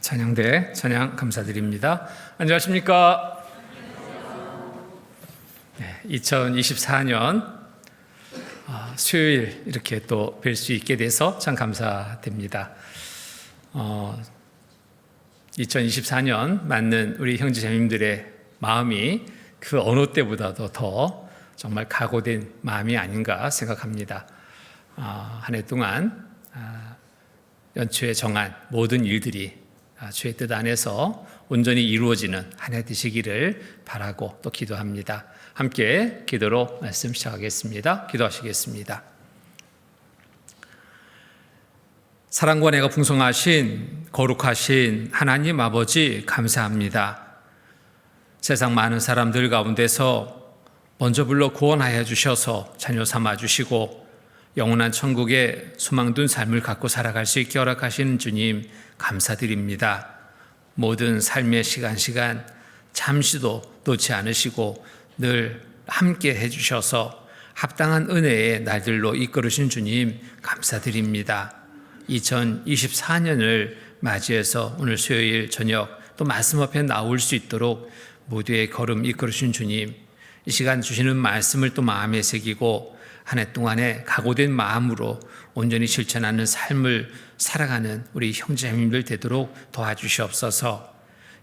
찬양대 찬양 감사드립니다. 안녕하십니까? 2024년 수요일 이렇게 또 뵐 수 있게 돼서 참 감사됩니다. 2024년 맞는 우리 형제자매님들의 마음이 그 어느 때보다도 더 정말 각오된 마음이 아닌가 생각합니다. 한 해 동안 연초에 정한 모든 일들이 주의 뜻 안에서 온전히 이루어지는 한 해 되시기를 바라고 또 기도합니다. 함께 기도로 말씀 시작하겠습니다. 기도하시겠습니다. 사랑과 은혜가 풍성하신 거룩하신 하나님 아버지 감사합니다. 세상 많은 사람들 가운데서 먼저 불러 구원하여 주셔서 자녀 삼아 주시고 영원한 천국에 소망 둔 삶을 갖고 살아갈 수 있게 허락하시는 주님 감사드립니다. 모든 삶의 시간 잠시도 놓지 않으시고 늘 함께 해주셔서 합당한 은혜의 날들로 이끌으신 주님 감사드립니다. 2024년을 맞이해서 오늘 수요일 저녁 또 말씀 앞에 나올 수 있도록 모두의 걸음 이끌으신 주님, 이 시간 주시는 말씀을 또 마음에 새기고 한 해 동안에 각오된 마음으로 온전히 실천하는 삶을 살아가는 우리 형제자매님들 되도록 도와주시옵소서.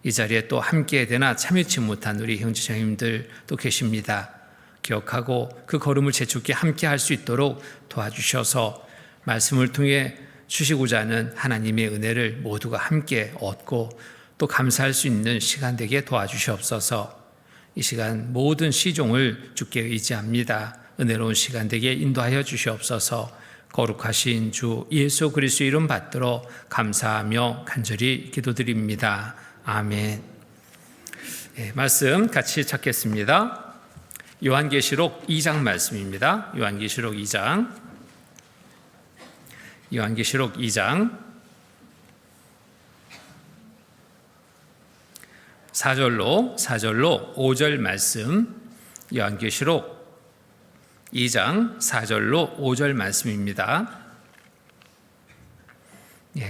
이 자리에 또 함께 되나 참여치 못한 우리 형제자매님들 또 계십니다. 기억하고 그 걸음을 재촉게 함께 할 수 있도록 도와주셔서 말씀을 통해 주시고자 하는 하나님의 은혜를 모두가 함께 얻고 또 감사할 수 있는 시간 되게 도와주시옵소서. 이 시간 모든 시종을 주께 의지합니다. 은혜로운 시간 되게 인도하여 주시옵소서. 거룩하신 주 예수 그리스도 이름 받들어 감사하며 간절히 기도드립니다. 아멘. 말씀 같이 찾겠습니다. 요한계시록 2장 말씀입니다. 요한계시록 2장 4절로 5절 말씀, 요한계시록 2장 4절로 5절 말씀입니다.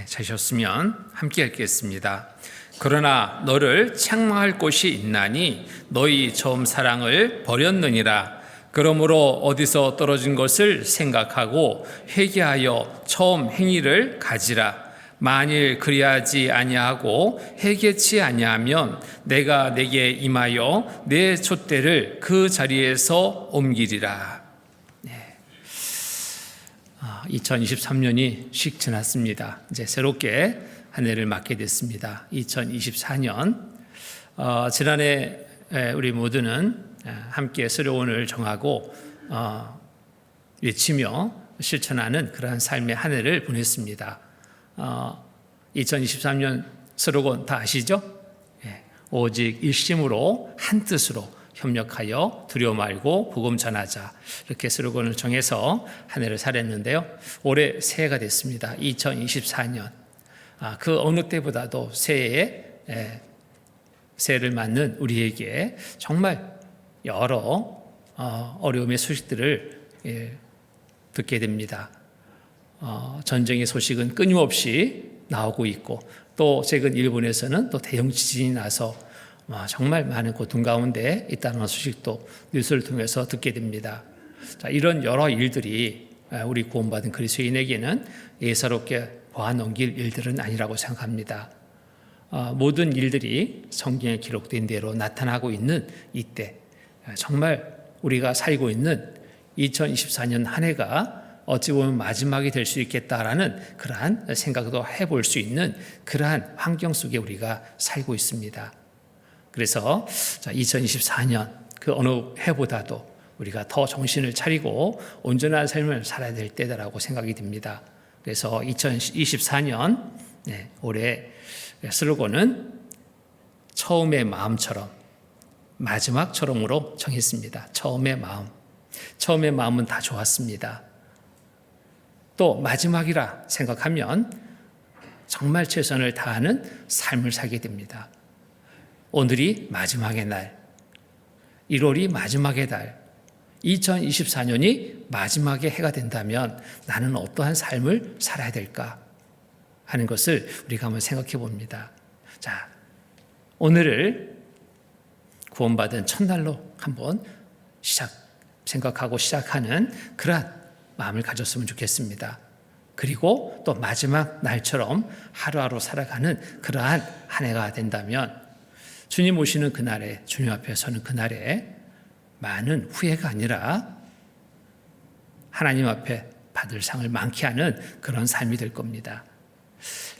찾으셨으면 함께 읽겠습니다. 그러나 너를 책망할 곳이 있나니 너희 처음 사랑을 버렸느니라. 그러므로 어디서 떨어진 것을 생각하고 회개하여 처음 행위를 가지라. 만일 그리하지 아니하고 회개치 아니하면 내가 내게 임하여 내 촛대를 그 자리에서 옮기리라. 2023년이 씩 지났습니다. 이제 새롭게 한 해를 맞게 됐습니다. 2024년 지난해 우리 모두는 함께 서론을 정하고 외치며 실천하는 그러한 삶의 한 해를 보냈습니다. 2023년 슬로건 다 아시죠? 오직 일심으로 한 뜻으로 협력하여 두려워 말고 복음 전하자, 이렇게 슬로건을 정해서 한 해를 살았는데요. 올해 새해가 됐습니다. 2024년 그 어느 때보다도 새해를 맞는 우리에게 정말 여러 어려움의 소식들을 듣게 됩니다. 전쟁의 소식은 끊임없이 나오고 있고 또 최근 일본에서는 또 대형 지진이 나서 정말 많은 고통 가운데 있다는 소식도 뉴스를 통해서 듣게 됩니다. 이런 여러 일들이 우리 구원받은 그리스도인에게는 예사롭게 보아넘길 일들은 아니라고 생각합니다. 모든 일들이 성경에 기록된 대로 나타나고 있는 이때 정말 우리가 살고 있는 2024년 한 해가 어찌 보면 마지막이 될 수 있겠다라는 그러한 생각도 해볼 수 있는 그러한 환경 속에 우리가 살고 있습니다. 그래서 2024년 그 어느 해보다도 우리가 더 정신을 차리고 온전한 삶을 살아야 될 때다라고 생각이 듭니다. 그래서 2024년 올해 슬로건은 처음의 마음처럼 마지막처럼으로 정했습니다. 처음의 마음은 다 좋았습니다. 또 마지막이라 생각하면 정말 최선을 다하는 삶을 살게 됩니다. 오늘이 마지막의 날, 1월이 마지막의 달, 2024년이 마지막의 해가 된다면 나는 어떠한 삶을 살아야 될까 하는 것을 우리가 한번 생각해 봅니다. 자, 오늘을 구원받은 첫날로 한번 생각하고 시작하는 그러한 마음을 가졌으면 좋겠습니다. 그리고 또 마지막 날처럼 하루하루 살아가는 그러한 한 해가 된다면 주님 오시는 그날에, 주님 앞에 서는 그날에 많은 후회가 아니라 하나님 앞에 받을 상을 많게 하는 그런 삶이 될 겁니다.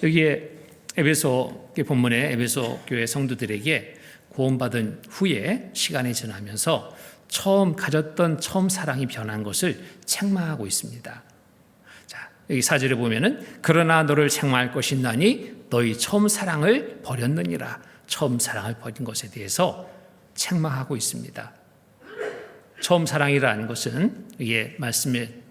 여기에 에베소 본문에 에베소 교회 성도들에게 구원받은 후에 시간이 지나면서 처음 가졌던 처음 사랑이 변한 것을 책망하고 있습니다. 자, 여기 4절에 보면은 그러나 너를 책망할 것이 있나니 너희 처음 사랑을 버렸느니라. 처음 사랑을 버린 것에 대해서 책망하고 있습니다. 처음 사랑이라는 것은 이게 말씀의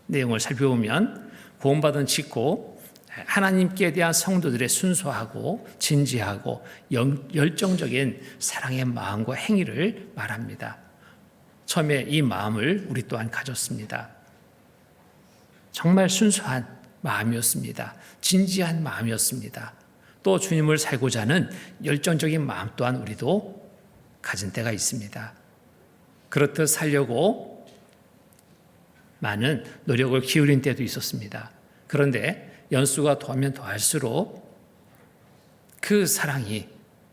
내용을 살펴보면 구원받은 직후 하나님께 대한 성도들의 순수하고 진지하고 열정적인 사랑의 마음과 행위를 말합니다. 처음에 이 마음을 우리 또한 가졌습니다. 정말 순수한 마음이었습니다. 진지한 마음이었습니다. 또 주님을 살고자 하는 열정적인 마음 또한 우리도 가진 때가 있습니다. 그렇듯 살려고 많은 노력을 기울인 때도 있었습니다. 그런데 연수가 더하면 더할수록 그 사랑이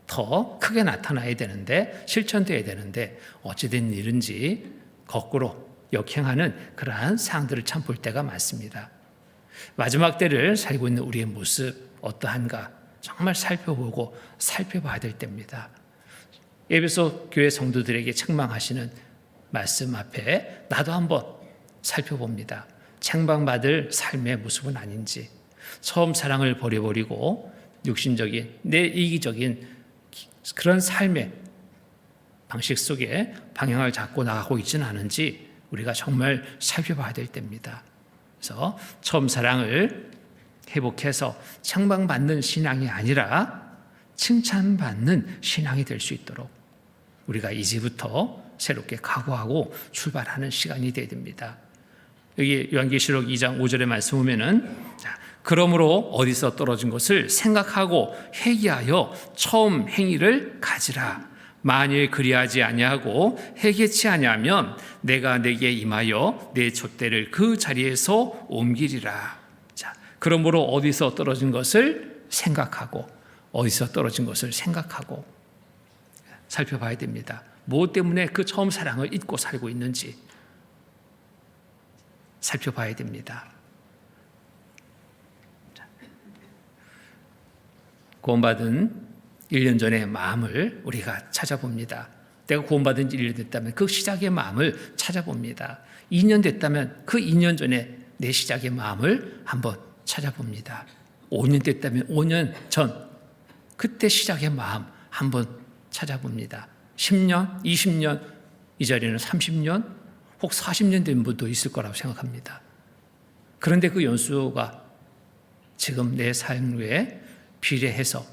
더 크게 나타나야 되는데, 실천되어야 되는데 어찌된 일인지 거꾸로 역행하는 그러한 상황들을 참 볼 때가 많습니다. 마지막 때를 살고 있는 우리의 모습 어떠한가 정말 살펴보고 살펴봐야 될 때입니다. 에베소 교회 성도들에게 책망하시는 말씀 앞에 나도 한번 살펴봅니다. 책망받을 삶의 모습은 아닌지, 처음 사랑을 버려버리고 육신적인 내 이기적인 그런 삶의 방식 속에 방향을 잡고 나가고 있지는 않은지 우리가 정말 살펴봐야 될 때입니다. 그래서 처음 사랑을 회복해서 책망받는 신앙이 아니라 칭찬받는 신앙이 될 수 있도록 우리가 이제부터 새롭게 각오하고 출발하는 시간이 되어야 됩니다. 여기 요한계시록 2장 5절의 말씀 보면은 그러므로 어디서 떨어진 것을 생각하고 회개하여 처음 행위를 가지라. 만일 그리하지 아니하고 회개치 아니하면 내가 내게 임하여 내 촛대를 그 자리에서 옮기리라. 자, 그러므로 어디서 떨어진 것을 생각하고 살펴봐야 됩니다. 무엇 때문에 그 처음 사랑을 잊고 살고 있는지 살펴봐야 됩니다. 구원받은 1년 전의 마음을 우리가 찾아봅니다. 내가 구원받은 지 1년 됐다면 그 시작의 마음을 찾아봅니다. 2년 됐다면 그 2년 전에 내 시작의 마음을 한번 찾아봅니다. 5년 됐다면 5년 전 그때 시작의 마음 한번 찾아봅니다. 10년, 20년, 이 자리는 30년, 혹 40년 된 분도 있을 거라고 생각합니다. 그런데 그 연수가 지금 내 삶에 비례해서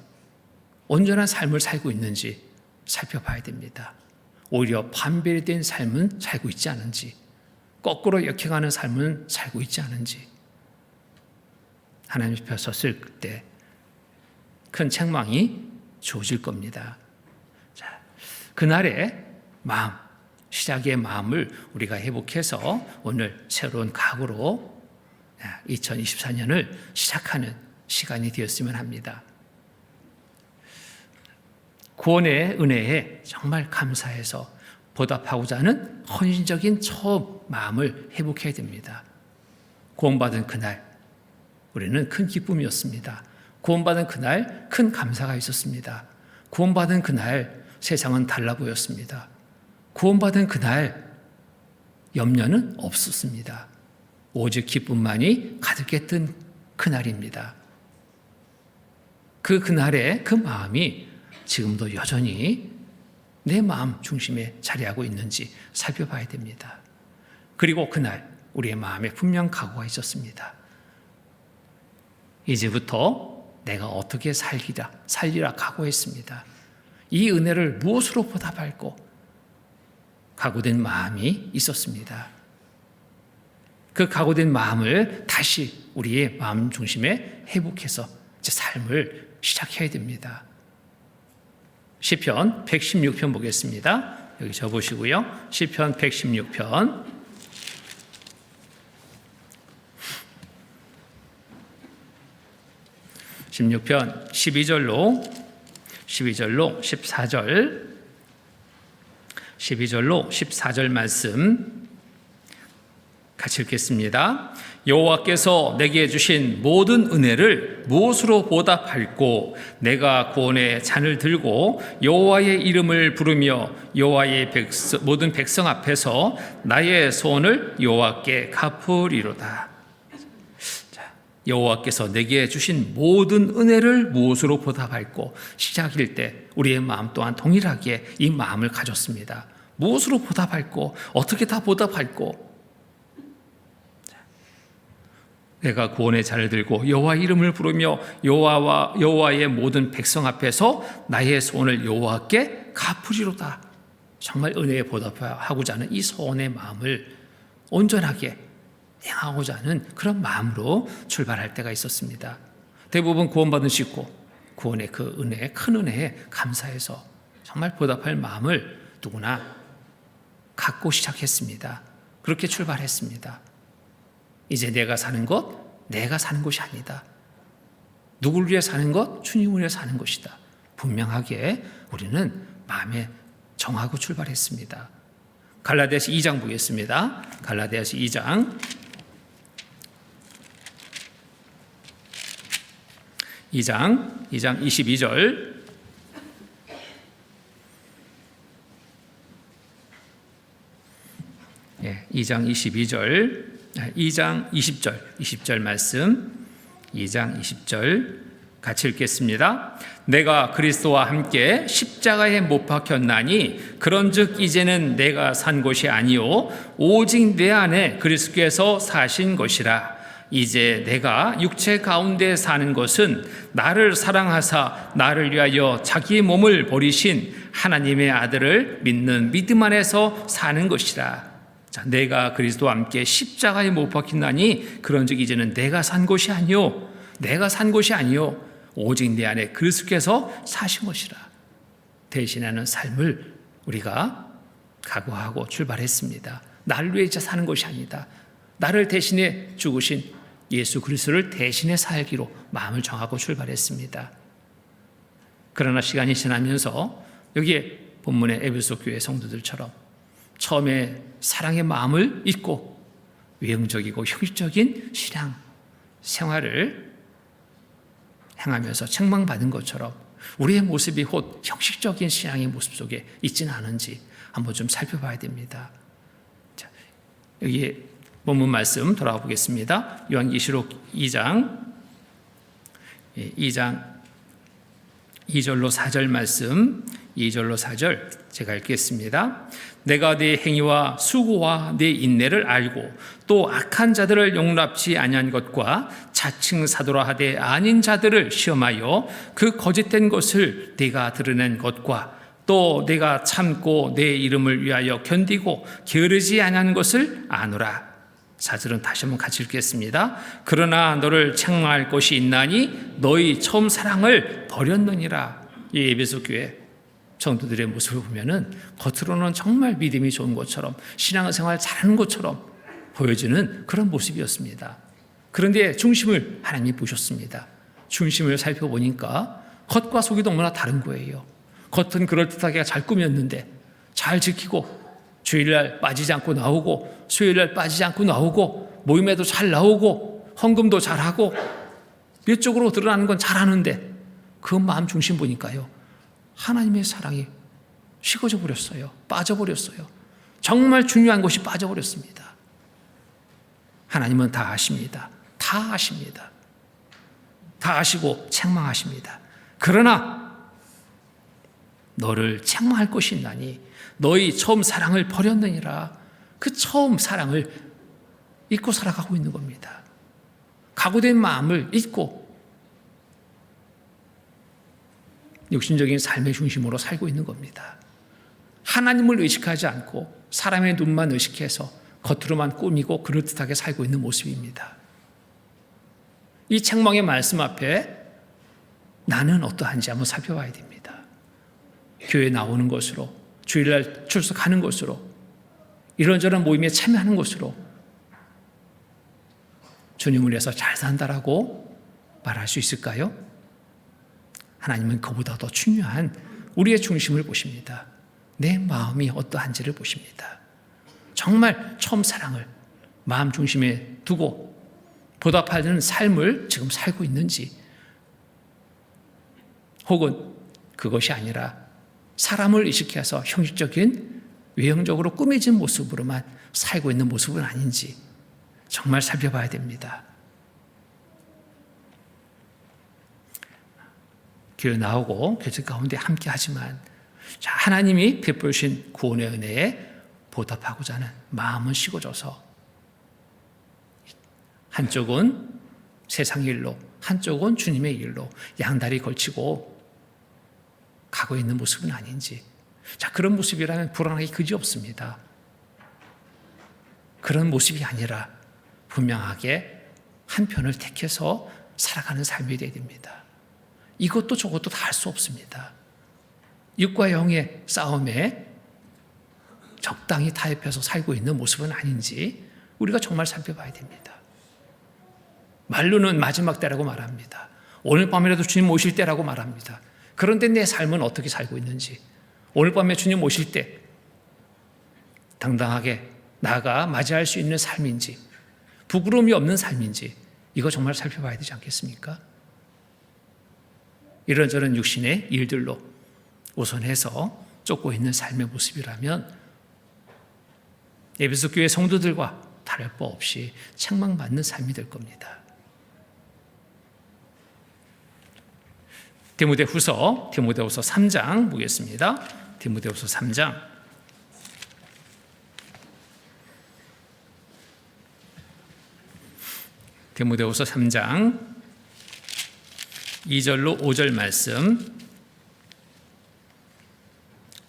온전한 삶을 살고 있는지 살펴봐야 됩니다. 오히려 반대된 삶은 살고 있지 않은지, 거꾸로 역행하는 삶은 살고 있지 않은지, 하나님 앞에 섰을 때 큰 책망이 주어질 겁니다. 자, 그날의 마음, 시작의 마음을 우리가 회복해서 오늘 새로운 각오로 2024년을 시작하는 시간이 되었으면 합니다. 구원의 은혜에 정말 감사해서 보답하고자 하는 헌신적인 처음 마음을 회복해야 됩니다. 구원받은 그날 우리는 큰 기쁨이었습니다. 구원받은 그날 큰 감사가 있었습니다. 구원받은 그날 세상은 달라 보였습니다. 구원받은 그날 염려는 없었습니다. 오직 기쁨만이 가득했던 그날입니다. 그날의 그 마음이 지금도 여전히 내 마음 중심에 자리하고 있는지 살펴봐야 됩니다. 그리고 그날 우리의 마음에 분명 각오가 있었습니다. 이제부터 내가 어떻게 살리라 각오했습니다. 이 은혜를 무엇으로 보답할고 각오된 마음이 있었습니다. 그 각오된 마음을 다시 우리의 마음 중심에 회복해서 이제 삶을 시작해야 됩니다. 시편 116편 보겠습니다. 여기 적으시고요. 시편 116편 16편 12절로 14절 말씀 같이 읽겠습니다. 여호와께서 내게 주신 모든 은혜를 무엇으로 보답할꼬? 내가 구원의 잔을 들고 여호와의 이름을 부르며 여호와의 모든 백성 앞에서 나의 소원을 여호와께 갚으리로다. 여호와께서 내게 주신 모든 은혜를 무엇으로 보답할꼬? 시작일 때 우리의 마음 또한 동일하게 이 마음을 가졌습니다. 무엇으로 보답할꼬? 어떻게 다 보답할꼬? 내가 구원의 잔을 들고 여호와 이름을 부르며 여호와의 모든 백성 앞에서 나의 소원을 여호와께 갚으리로다. 정말 은혜에 보답하고자 하는 이 소원의 마음을 온전하게 행하고자 하는 그런 마음으로 출발할 때가 있었습니다. 대부분 구원받으시고 구원의 그 은혜, 큰 은혜에 감사해서 정말 보답할 마음을 누구나 갖고 시작했습니다. 그렇게 출발했습니다. 이제 내가 사는 것이 아니다. 누구를 위해 사는 것? 주님을 위해 사는 것이다. 분명하게 우리는 마음에 정하고 출발했습니다. 갈라디아서 2장 보겠습니다. 갈라디아서 2장 22절 2장 20절 말씀 2장 20절 같이 읽겠습니다. 내가 그리스도와 함께 십자가에 못 박혔나니 그런즉 이제는 내가 산 것이 아니요 오직 내 안에 그리스도께서 사신 것이라. 이제 내가 육체 가운데 사는 것은 나를 사랑하사 나를 위하여 자기 몸을 버리신 하나님의 아들을 믿는 믿음 안에서 사는 것이라. 자, 내가 그리스도와 함께 십자가에 못 박힌다니 그런즉 이제는 내가 산 것이 아니요 오직 내 안에 그리스도께서 사신 것이라. 대신하는 삶을 우리가 각오하고 출발했습니다. 나를 위해 사는 것이 아니다. 나를 대신해 죽으신 예수 그리스도를 대신해 살기로 마음을 정하고 출발했습니다. 그러나 시간이 지나면서 여기에 본문의 에베소 교회 성도들처럼 처음에 사랑의 마음을 잊고 외형적이고 형식적인 신앙 생활을 행하면서 책망받은 것처럼 우리의 모습이 곧 형식적인 신앙의 모습 속에 있지는 않은지 한번 좀 살펴봐야 됩니다. 자, 여기 본문 말씀 돌아가 보겠습니다. 요한계시록 2장 2절로 4절 말씀 2절로 4절 제가 읽겠습니다. 내가 네 행위와 수고와 네 인내를 알고 또 악한 자들을 용납치 아니한 것과 자칭 사도라 하되 아닌 자들을 시험하여 그 거짓된 것을 네가 드러낸 것과 또 내가 참고 내 이름을 위하여 견디고 게으르지 아니한 것을 아노라. 4절은 다시 한번 같이 읽겠습니다. 그러나 너를 책망할 것이 있나니 너희 처음 사랑을 버렸느니라. 이 에베소 교회 성도들의 모습을 보면은 겉으로는 정말 믿음이 좋은 것처럼 신앙생활 잘하는 것처럼 보여지는 그런 모습이었습니다. 그런데 중심을 하나님이 보셨습니다. 중심을 살펴보니까 겉과 속이 너무나 다른 거예요. 겉은 그럴듯하게 잘 꾸몄는데 잘 지키고 주일날 빠지지 않고 나오고 수요일날 빠지지 않고 나오고 모임에도 잘 나오고 헌금도 잘하고 외적으로 드러나는 건 잘하는데 그 마음 중심 보니까요 하나님의 사랑이 식어져 버렸어요. 빠져버렸어요. 정말 중요한 것이 빠져버렸습니다. 하나님은 다 아십니다. 다 아십니다. 다 아시고 책망하십니다. 그러나 너를 책망할 것이 있나니 너희 처음 사랑을 버렸느니라. 그 처음 사랑을 잊고 살아가고 있는 겁니다. 각오된 마음을 잊고 육신적인 삶의 중심으로 살고 있는 겁니다. 하나님을 의식하지 않고 사람의 눈만 의식해서 겉으로만 꾸미고 그럴듯하게 살고 있는 모습입니다. 이 책망의 말씀 앞에 나는 어떠한지 한번 살펴봐야 됩니다. 교회에 나오는 것으로, 주일날 출석하는 것으로, 이런저런 모임에 참여하는 것으로 주님을 위해서 잘 산다라고 말할 수 있을까요? 하나님은 그보다 더 중요한 우리의 중심을 보십니다. 내 마음이 어떠한지를 보십니다. 정말 처음 사랑을 마음 중심에 두고 보답하는 삶을 지금 살고 있는지, 혹은 그것이 아니라 사람을 의식해서 형식적인 외형적으로 꾸며진 모습으로만 살고 있는 모습은 아닌지 정말 살펴봐야 됩니다. 교회 나오고 교제 가운데 함께 하지만 하나님이 베푸신 구원의 은혜에 보답하고자 하는 마음은 식어져서 한쪽은 세상 일로, 한쪽은 주님의 일로 양다리 걸치고 가고 있는 모습은 아닌지, 그런 모습이라면 불안하기 그지없습니다. 그런 모습이 아니라 분명하게 한 편을 택해서 살아가는 삶이 되어야 됩니다. 이것도 저것도 다 할 수 없습니다. 육과 영의 싸움에 적당히 타협해서 살고 있는 모습은 아닌지 우리가 정말 살펴봐야 됩니다. 말로는 마지막 때라고 말합니다. 오늘 밤이라도 주님 오실 때라고 말합니다. 그런데 내 삶은 어떻게 살고 있는지, 오늘 밤에 주님 오실 때 당당하게 나아가 맞이할 수 있는 삶인지, 부끄러움이 없는 삶인지, 이거 정말 살펴봐야 되지 않겠습니까? 이런저런 육신의 일들로 우선해서 쫓고 있는 삶의 모습이라면 에베소 교회 성도들과 다를 바 없이 책망받는 삶이 될 겁니다. 디모데후서 3장 보겠습니다. 디모데후서 3장. 디모데후서 3장 2절로 5절 말씀,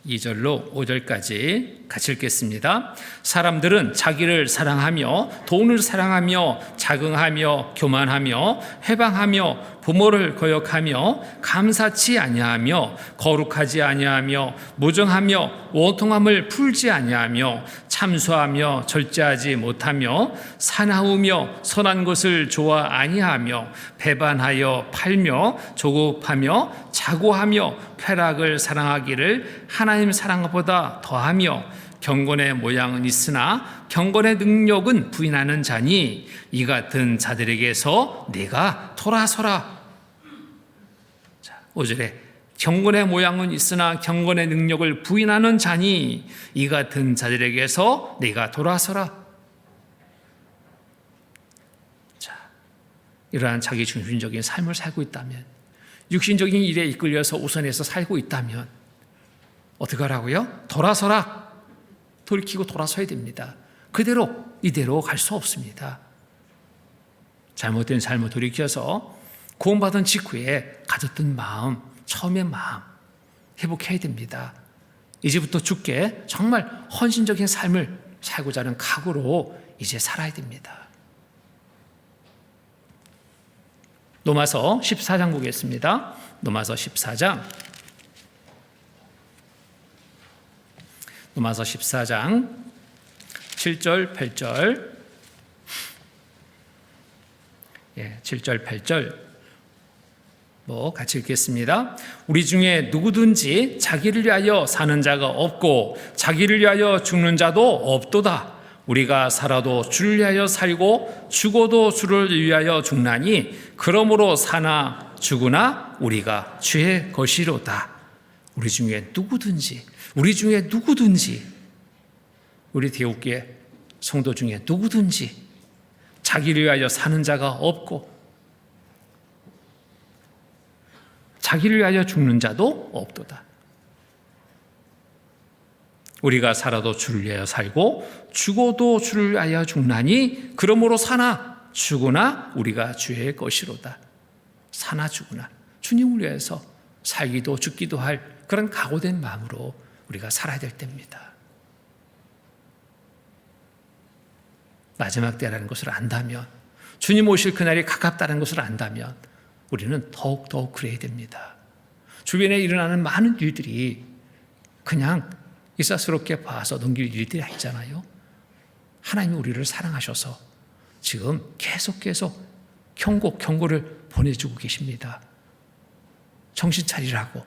2절로 5절까지 같이 읽겠습니다. 사람들은 자기를 사랑하며 돈을 사랑하며 자긍하며 교만하며 회방하며 부모를 거역하며 감사치 아니하며 거룩하지 아니하며 무정하며 원통함을 풀지 아니하며 참수하며 절제하지 못하며 사나우며 선한 것을 좋아 아니하며 배반하여 팔며 조급하며 자고하며 쾌락을 사랑하기를 하나님 사랑보다 더하며 경건의 모양은 있으나 경건의 능력은 부인하는 자니 이 같은 자들에게서 내가 돌아서라. 5절에 경건의 모양은 있으나 경건의 능력을 부인하는 자니 이 같은 자들에게서 내가 돌아서라. 이러한 자기 중심적인 삶을 살고 있다면, 육신적인 일에 이끌려서 우선해서 살고 있다면 어떻게 하라고요? 돌아서라. 돌이키고 돌아서야 됩니다. 그대로 이대로 갈 수 없습니다. 잘못된 삶을 돌이켜서 구원받은 직후에 가졌던 마음, 처음의 마음 회복해야 됩니다. 이제부터 주께 정말 헌신적인 삶을 살고자 하는 각오로 이제 살아야 됩니다. 로마서 14장 보겠습니다. 로마서 14장. 로마서 14장 7절, 8절. 7절, 8절. 같이 읽겠습니다. 우리 중에 누구든지 자기를 위하여 사는 자가 없고 자기를 위하여 죽는 자도 없도다. 우리가 살아도 주를 위하여 살고 죽어도 주를 위하여 죽나니 그러므로 사나 죽으나 우리가 주의 것이로다. 우리 중에 누구든지, 우리 대우교회 성도 중에 누구든지 자기를 위하여 사는 자가 없고 자기를 위하여 죽는 자도 없도다. 우리가 살아도 주를 위하여 살고 죽어도 주를 위하여 죽나니 그러므로 사나 죽으나 우리가 주의 것이로다. 사나 죽으나 주님을 위해서 살기도 죽기도 할 그런 각오된 마음으로 우리가 살아야 될 때입니다. 마지막 때라는 것을 안다면, 주님 오실 그날이 가깝다는 것을 안다면 우리는 더욱더욱 그래야 됩니다. 주변에 일어나는 많은 일들이 그냥 일사스럽게 봐서 넘길 일들이 아니잖아요. 하나님이 우리를 사랑하셔서 지금 계속 경고를 보내주고 계십니다. 정신 차리라고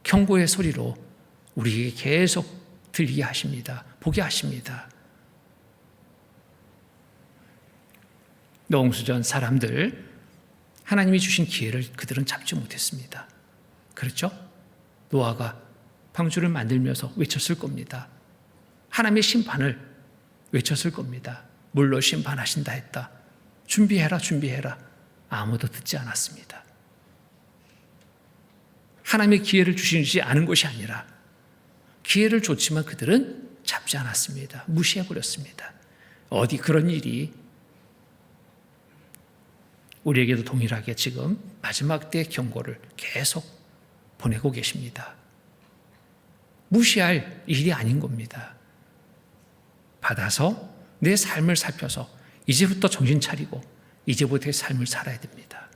경고의 소리로 우리에게 계속 들리게 하십니다. 보게 하십니다. 노홍수전 사람들, 하나님이 주신 기회를 그들은 잡지 못했습니다. 그렇죠? 노아가 방주를 만들면서 외쳤을 겁니다. 하나님의 심판을 외쳤을 겁니다. 물로 심판하신다 했다. 준비해라. 아무도 듣지 않았습니다. 하나님의 기회를 주시지 않은 것이 아니라 기회를 줬지만 그들은 잡지 않았습니다. 무시해버렸습니다. 어디 그런 일이 우리에게도 동일하게 지금 마지막 때의 경고를 계속 보내고 계십니다. 무시할 일이 아닌 겁니다. 받아서 내 삶을 살펴서 이제부터 정신 차리고 이제부터의 삶을 살아야 됩니다.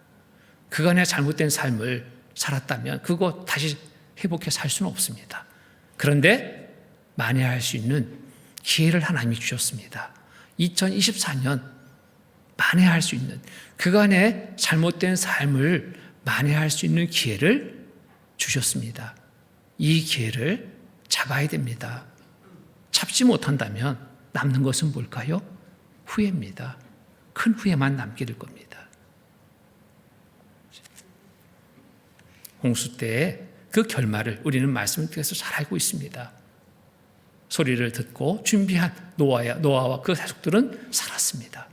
그간의 잘못된 삶을 살았다면 그거 다시 회복해 살 수는 없습니다. 그런데 만회할 수 있는 기회를 하나님이 주셨습니다. 2024년 만회할 수 있는, 그간의 잘못된 삶을 만회할 수 있는 기회를 주셨습니다. 이 기회를 잡아야 됩니다. 잡지 못한다면 남는 것은 뭘까요? 후회입니다. 큰 후회만 남게 될 겁니다. 홍수 때의 그 결말을 우리는 말씀을 통해서 잘 알고 있습니다. 소리를 듣고 준비한 노아와 그 가족들은 살았습니다.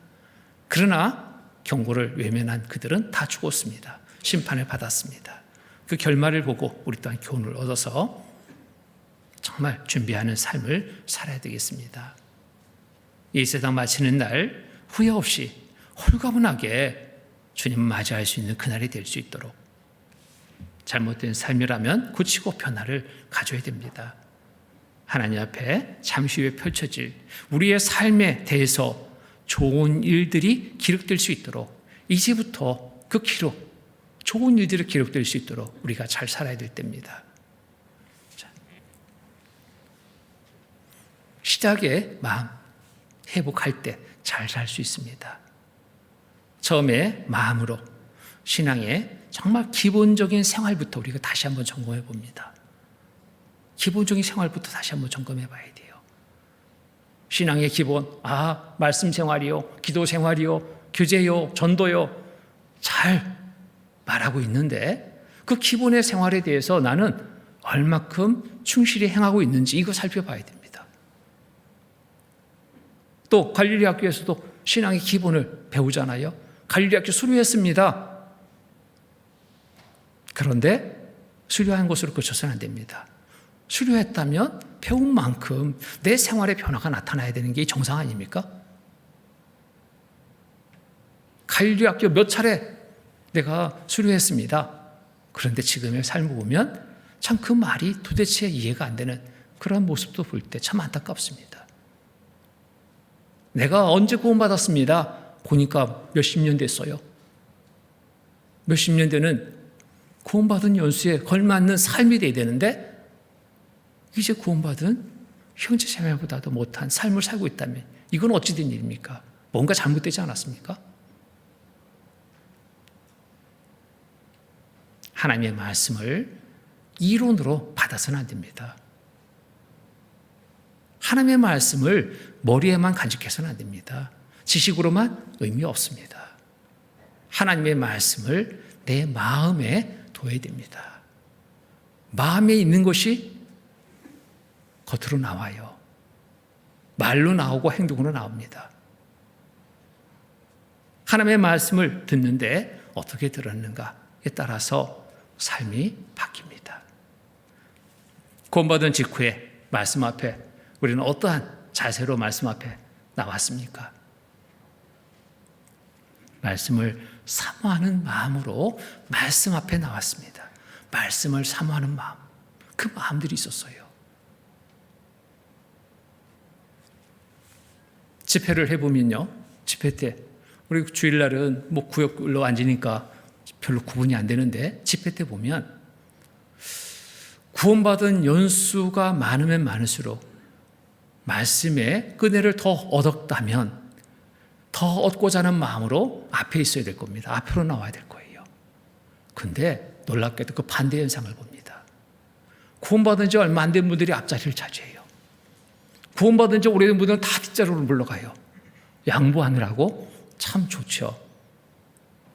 그러나 경고를 외면한 그들은 다 죽었습니다. 심판을 받았습니다. 그 결말을 보고 우리 또한 교훈을 얻어서 정말 준비하는 삶을 살아야 되겠습니다. 이 세상 마치는 날 후회 없이 홀가분하게 주님을 맞이할 수 있는 그날이 될 수 있도록 잘못된 삶이라면 고치고 변화를 가져야 됩니다. 하나님 앞에 잠시 후에 펼쳐질 우리의 삶에 대해서 좋은 일들이 기록될 수 있도록 이제부터 그 기록, 좋은 일들이 기록될 수 있도록 우리가 잘 살아야 될 때입니다. 시작의 마음 회복할 때 잘 살 수 있습니다. 처음에 마음으로 신앙의 정말 기본적인 생활부터 우리가 다시 한번 점검해 봅니다. 기본적인 생활부터 다시 한번 점검해 봐야 돼요. 신앙의 기본, 말씀 생활이요, 기도 생활이요, 교제요, 전도요, 잘 말하고 있는데 그 기본의 생활에 대해서 나는 얼마큼 충실히 행하고 있는지 이거 살펴봐야 됩니다. 또 갈릴리 학교에서도 신앙의 기본을 배우잖아요. 갈릴리 학교 수료했습니다. 그런데 수료한 것으로 그쳐서는 안 됩니다. 수료했다면 배운 만큼 내 생활의 변화가 나타나야 되는 게 정상 아닙니까? 갈릴리 학교 몇 차례 내가 수료했습니다. 그런데 지금의 삶을 보면 참 그 말이 도대체 이해가 안 되는 그런 모습도 볼 때 참 안타깝습니다. 내가 언제 구원받았습니다. 보니까 몇십 년 됐어요. 몇십 년 되는 구원받은 연수에 걸맞는 삶이 돼야 되는데 이제 구원받은 형제 자매보다도 못한 삶을 살고 있다면 이건 어찌 된 일입니까? 뭔가 잘못되지 않았습니까? 하나님의 말씀을 이론으로 받아서는 안 됩니다. 하나님의 말씀을 머리에만 간직해서는 안 됩니다. 지식으로만 의미 없습니다. 하나님의 말씀을 내 마음에 둬야 됩니다. 마음에 있는 것이 겉으로 나와요. 말로 나오고 행동으로 나옵니다. 하나님의 말씀을 듣는데 어떻게 들었는가에 따라서 삶이 바뀝니다. 구원받은 직후에 말씀 앞에 우리는 어떠한 자세로 말씀 앞에 나왔습니까? 말씀을 사모하는 마음으로 말씀 앞에 나왔습니다. 말씀을 사모하는 마음, 그 마음들이 있었어요. 집회를 해보면요, 집회 때 우리 주일날은 뭐 구역별로 앉으니까 별로 구분이 안 되는데 집회 때 보면 구원받은 연수가 많으면 많을수록 말씀의 끈회를 더 얻었다면 더 얻고자 하는 마음으로 앞에 있어야 될 겁니다. 앞으로 나와야 될 거예요. 근데 놀랍게도 그 반대 현상을 봅니다. 구원받은 지 얼마 안 된 분들이 앞자리를 차지해요. 구원받은 지 오래된 분들은 다 뒷자리로 물러가요. 양보하느라고 참 좋죠.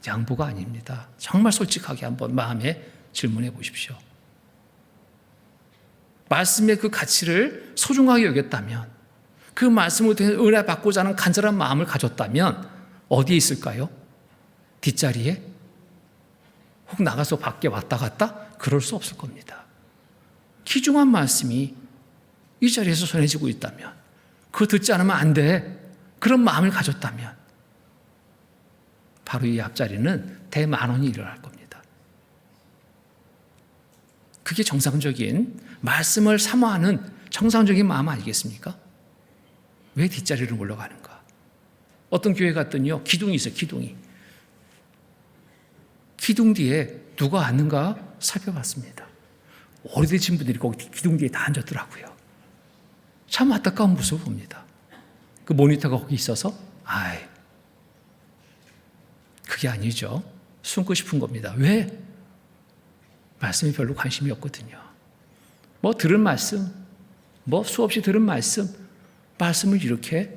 양보가 아닙니다. 정말 솔직하게 한번 마음에 질문해 보십시오. 말씀의 그 가치를 소중하게 여겼다면, 그 말씀을 통해 은혜 받고자 하는 간절한 마음을 가졌다면 어디에 있을까요? 뒷자리에? 혹 나가서 밖에 왔다 갔다? 그럴 수 없을 겁니다. 귀중한 말씀이 이 자리에서 전해지고 있다면, 그거 듣지 않으면 안 돼, 그런 마음을 가졌다면 바로 이 앞자리는 대만원이 일어날 겁니다. 그게 정상적인 말씀을 사모하는 정상적인 마음 아니겠습니까? 왜 뒷자리로 올라가는가? 어떤 교회 갔더니요, 기둥이 있어요. 기둥 뒤에 누가 앉는가 살펴봤습니다. 오래되신 분들이 거기 기둥 뒤에 다 앉았더라고요. 참 안타까운 모습을 봅니다. 그 모니터가 거기 있어서 그게 아니죠. 숨고 싶은 겁니다. 왜? 말씀에 별로 관심이 없거든요. 들은 말씀, 수없이 들은 말씀을 이렇게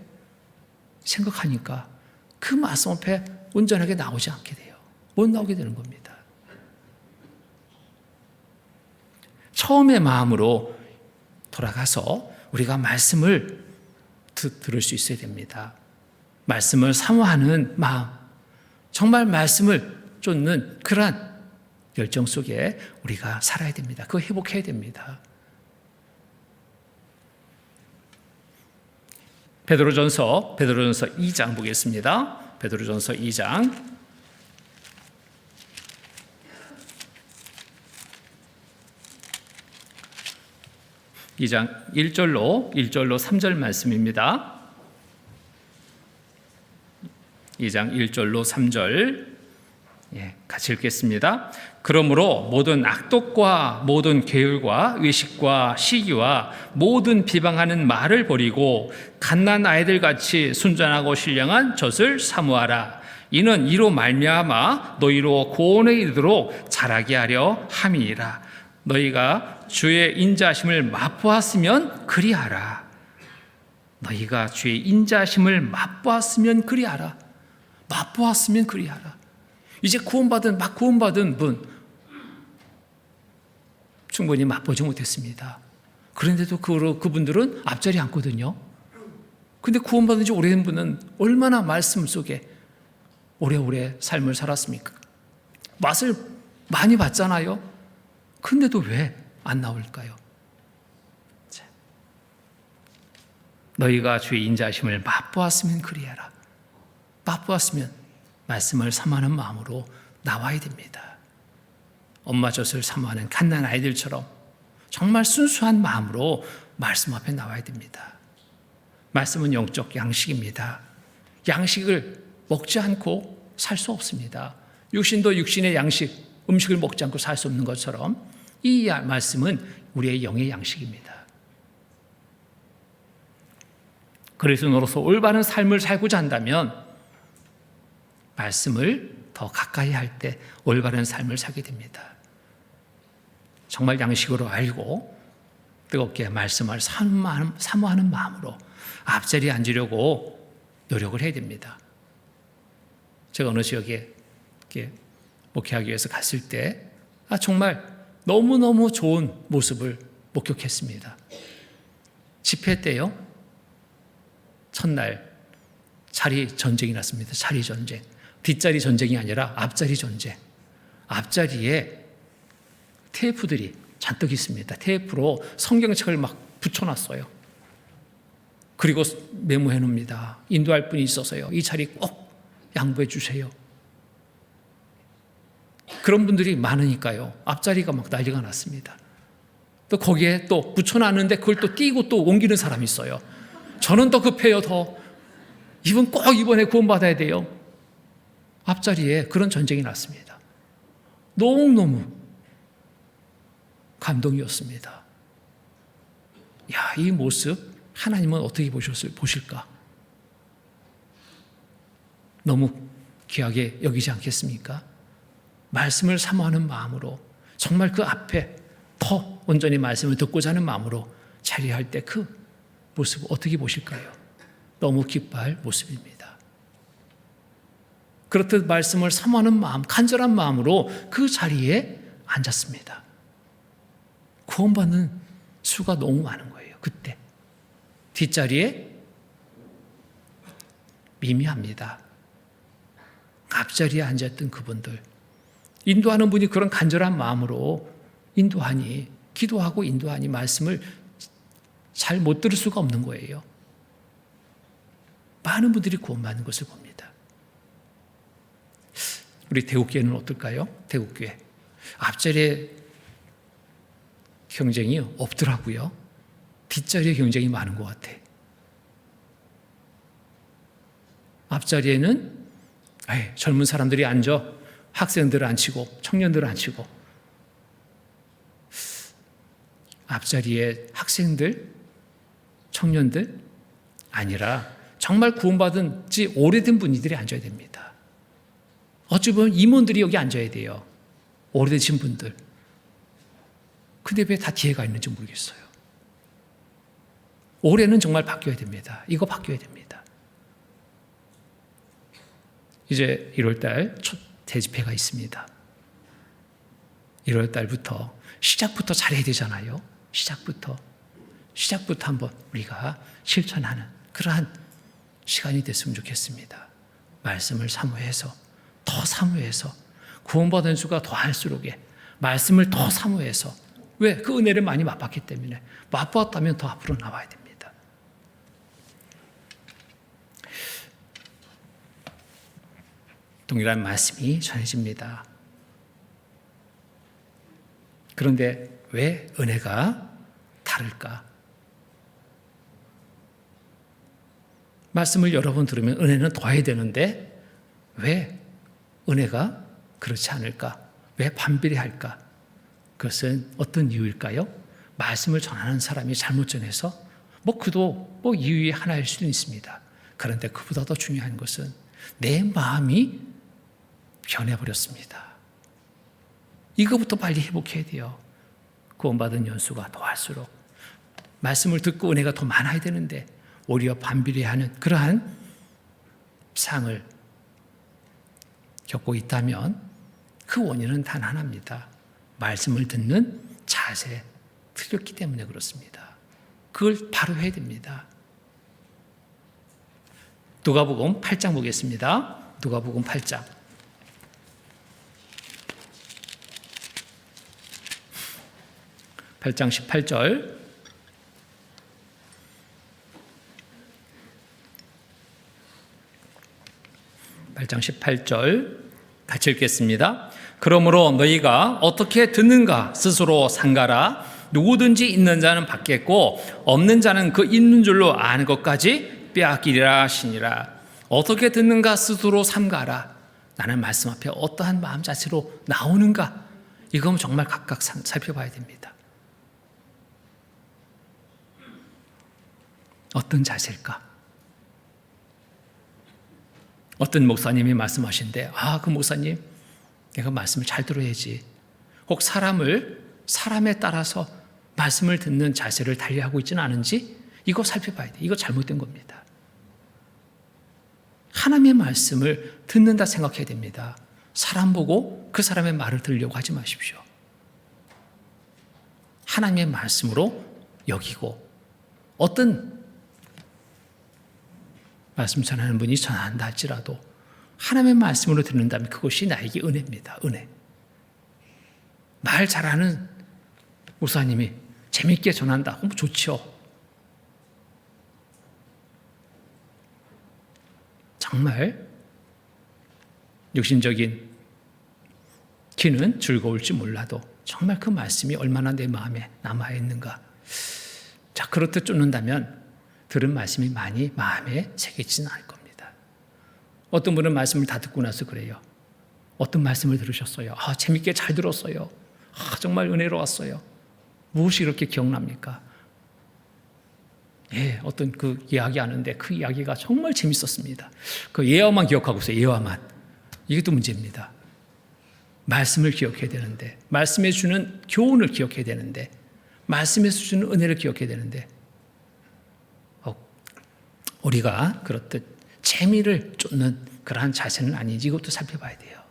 생각하니까 그 말씀 앞에 온전하게 나오지 않게 돼요. 못 나오게 되는 겁니다. 처음의 마음으로 돌아가서 우리가 말씀을 들을 수 있어야 됩니다. 말씀을 사모하는 마음, 정말 말씀을 쫓는 그러한 열정 속에 우리가 살아야 됩니다. 그거 회복해야 됩니다. 베드로전서 2장 보겠습니다. 베드로전서 2장 1절로 3절 말씀입니다. 2장 1절로 3절 같이 읽겠습니다. 그러므로 모든 악독과 모든 게을과 외식과 시기와 모든 비방하는 말을 버리고 갓난 아이들같이 순전하고 신령한 젖을 사모하라. 이는 이로 말미암아 너희로 구원에 이르도록 자라게 하려 함이니라. 너희가 주의 인자하심을 맛보았으면 그리하라. 너희가 주의 인자하심을 맛보았으면 그리하라. 맛보았으면 그리하라. 이제 구원받은 분 충분히 맛보지 못했습니다. 그런데도 그분들은 앞자리에 앉거든요. 근데 구원받은 지 오래된 분은 얼마나 말씀 속에 오래오래 삶을 살았습니까? 맛을 많이 봤잖아요. 근데도 왜 안 나올까요? 너희가 주의 인자하심을 맛보았으면 그리하라. 맛보았으면 말씀을 사모하는 마음으로 나와야 됩니다. 엄마 젖을 사모하는 갓난 아이들처럼 정말 순수한 마음으로 말씀 앞에 나와야 됩니다. 말씀은 영적 양식입니다. 양식을 먹지 않고 살 수 없습니다. 육신도 육신의 양식, 음식을 먹지 않고 살 수 없는 것처럼 이 말씀은 우리의 영의 양식입니다. 그리스도로서 올바른 삶을 살고자 한다면 말씀을 더 가까이 할 때 올바른 삶을 살게 됩니다. 정말 양식으로 알고 뜨겁게 말씀을 사모하는 마음으로 앞자리에 앉으려고 노력을 해야 됩니다. 제가 어느 지역에 목회하기 위해서 갔을 때 정말 너무너무 좋은 모습을 목격했습니다. 집회 때요, 첫날 자리 전쟁이 났습니다. 자리 전쟁. 뒷자리 전쟁이 아니라 앞자리 전쟁. 앞자리에 테이프들이 잔뜩 있습니다. 테이프로 성경책을 막 붙여놨어요. 그리고 메모해 놓습니다. 인도할 분이 있어서요, 이 자리 꼭 양보해 주세요. 그런 분들이 많으니까요, 앞자리가 막 난리가 났습니다. 또 거기에 또 붙여놨는데 그걸 또 띄고 또 옮기는 사람이 있어요. 저는 더 급해요. 이분 꼭 이번에 구원받아야 돼요. 앞자리에 그런 전쟁이 났습니다. 너무너무 감동이었습니다. 야, 이 모습 하나님은 어떻게 보실까? 너무 귀하게 여기지 않겠습니까? 말씀을 사모하는 마음으로 정말 그 앞에 더 온전히 말씀을 듣고자 하는 마음으로 자리할 때 그 모습 어떻게 보실까요? 너무 기뻐할 모습입니다. 그렇듯 말씀을 사모하는 마음, 간절한 마음으로 그 자리에 앉았습니다. 구원받는 수가 너무 많은 거예요. 그때 뒷자리에 미미합니다. 앞자리에 앉았던 그분들, 인도하는 분이 그런 간절한 마음으로 인도하니, 기도하고 인도하니 말씀을 잘 못 들을 수가 없는 거예요. 많은 분들이 구원받는 것을 봅니다. 우리 대구교회는 어떨까요? 대구교회 앞자리에 경쟁이 없더라고요. 뒷자리에 경쟁이 많은 것 같아. 앞자리에는 젊은 사람들이 앉아 학생들을 앉히고 청년들을 앉히고, 앞자리에 학생들, 청년들 아니라 정말 구원받은 지 오래된 분들이 앉아야 됩니다. 어찌 보면 임원들이 여기 앉아야 돼요. 오래되신 분들. 근데 왜 다 뒤에 가 있는지 모르겠어요. 올해는 정말 바뀌어야 됩니다. 이거 바뀌어야 됩니다. 이제 1월달 첫 대집회가 있습니다. 1월달부터 시작부터 잘해야 되잖아요. 시작부터 한번 우리가 실천하는 그러한 시간이 됐으면 좋겠습니다. 말씀을 사모해서, 더 사모해서, 구원받은 수가 더 할수록에 말씀을 더 사모해서, 왜? 그 은혜를 많이 맛봤기 때문에, 맛보았다면 더 앞으로 나와야 됩니다. 동일한 말씀이 전해집니다. 그런데 왜 은혜가 다를까? 말씀을 여러 번 들으면 은혜는 더해야 되는데 왜 은혜가 그렇지 않을까? 왜 반비례 할까? 그것은 어떤 이유일까요? 말씀을 전하는 사람이 잘못 전해서 그도 이유의 하나일 수도 있습니다. 그런데 그보다 더 중요한 것은 내 마음이 변해버렸습니다. 이거부터 빨리 회복해야 돼요. 구원받은 연수가 더할수록 말씀을 듣고 은혜가 더 많아야 되는데 오히려 반비례하는 그러한 상을 겪고 있다면 그 원인은 단 하나입니다. 말씀을 듣는 자세 틀렸기 때문에 그렇습니다. 그걸 바로 해야 됩니다. 누가복음 8장 보겠습니다. 누가복음 8장 18절 같이 읽겠습니다. 그러므로 너희가 어떻게 듣는가 스스로 삼가라. 누구든지 있는 자는 받겠고 없는 자는 그 있는 줄로 아는 것까지 빼앗기리라 하시니라. 어떻게 듣는가 스스로 삼가라. 나는 말씀 앞에 어떠한 마음 자세로 나오는가, 이건 정말 각각 살펴봐야 됩니다. 어떤 자세일까? 어떤 목사님이 말씀하신데, 그 목사님, 내가 말씀을 잘 들어야지. 혹 사람에 따라서 말씀을 듣는 자세를 달리하고 있지는 않은지, 이거 살펴봐야 돼. 이거 잘못된 겁니다. 하나님의 말씀을 듣는다 생각해야 됩니다. 사람 보고 그 사람의 말을 들으려고 하지 마십시오. 하나님의 말씀으로 여기고, 어떤 말씀 전하는 분이 전한다 할지라도 하나님의 말씀으로 듣는다면 그것이 나에게 은혜입니다. 은혜. 말 잘하는 목사님이 재밌게 전한다. 좋죠. 정말 육신적인 귀는 즐거울지 몰라도 정말 그 말씀이 얼마나 내 마음에 남아있는가. 자, 그렇듯 쫓는다면 들은 말씀이 많이 마음에 새기지는 않을 겁니다. 어떤 분은 말씀을 다 듣고 나서 그래요. 어떤 말씀을 들으셨어요? 재밌게 잘 들었어요. 정말 은혜로웠어요. 무엇이 그렇게 기억납니까? 예, 어떤 그 이야기 하는데 그 이야기가 정말 재밌었습니다. 그 예화만 기억하고 있어요. 예화만. 이게 또 문제입니다. 말씀을 기억해야 되는데, 말씀에 주는 교훈을 기억해야 되는데, 말씀에서 주는 은혜를 기억해야 되는데, 우리가 그렇듯 재미를 쫓는 그러한 자세는 아닌지 이것도 살펴봐야 돼요.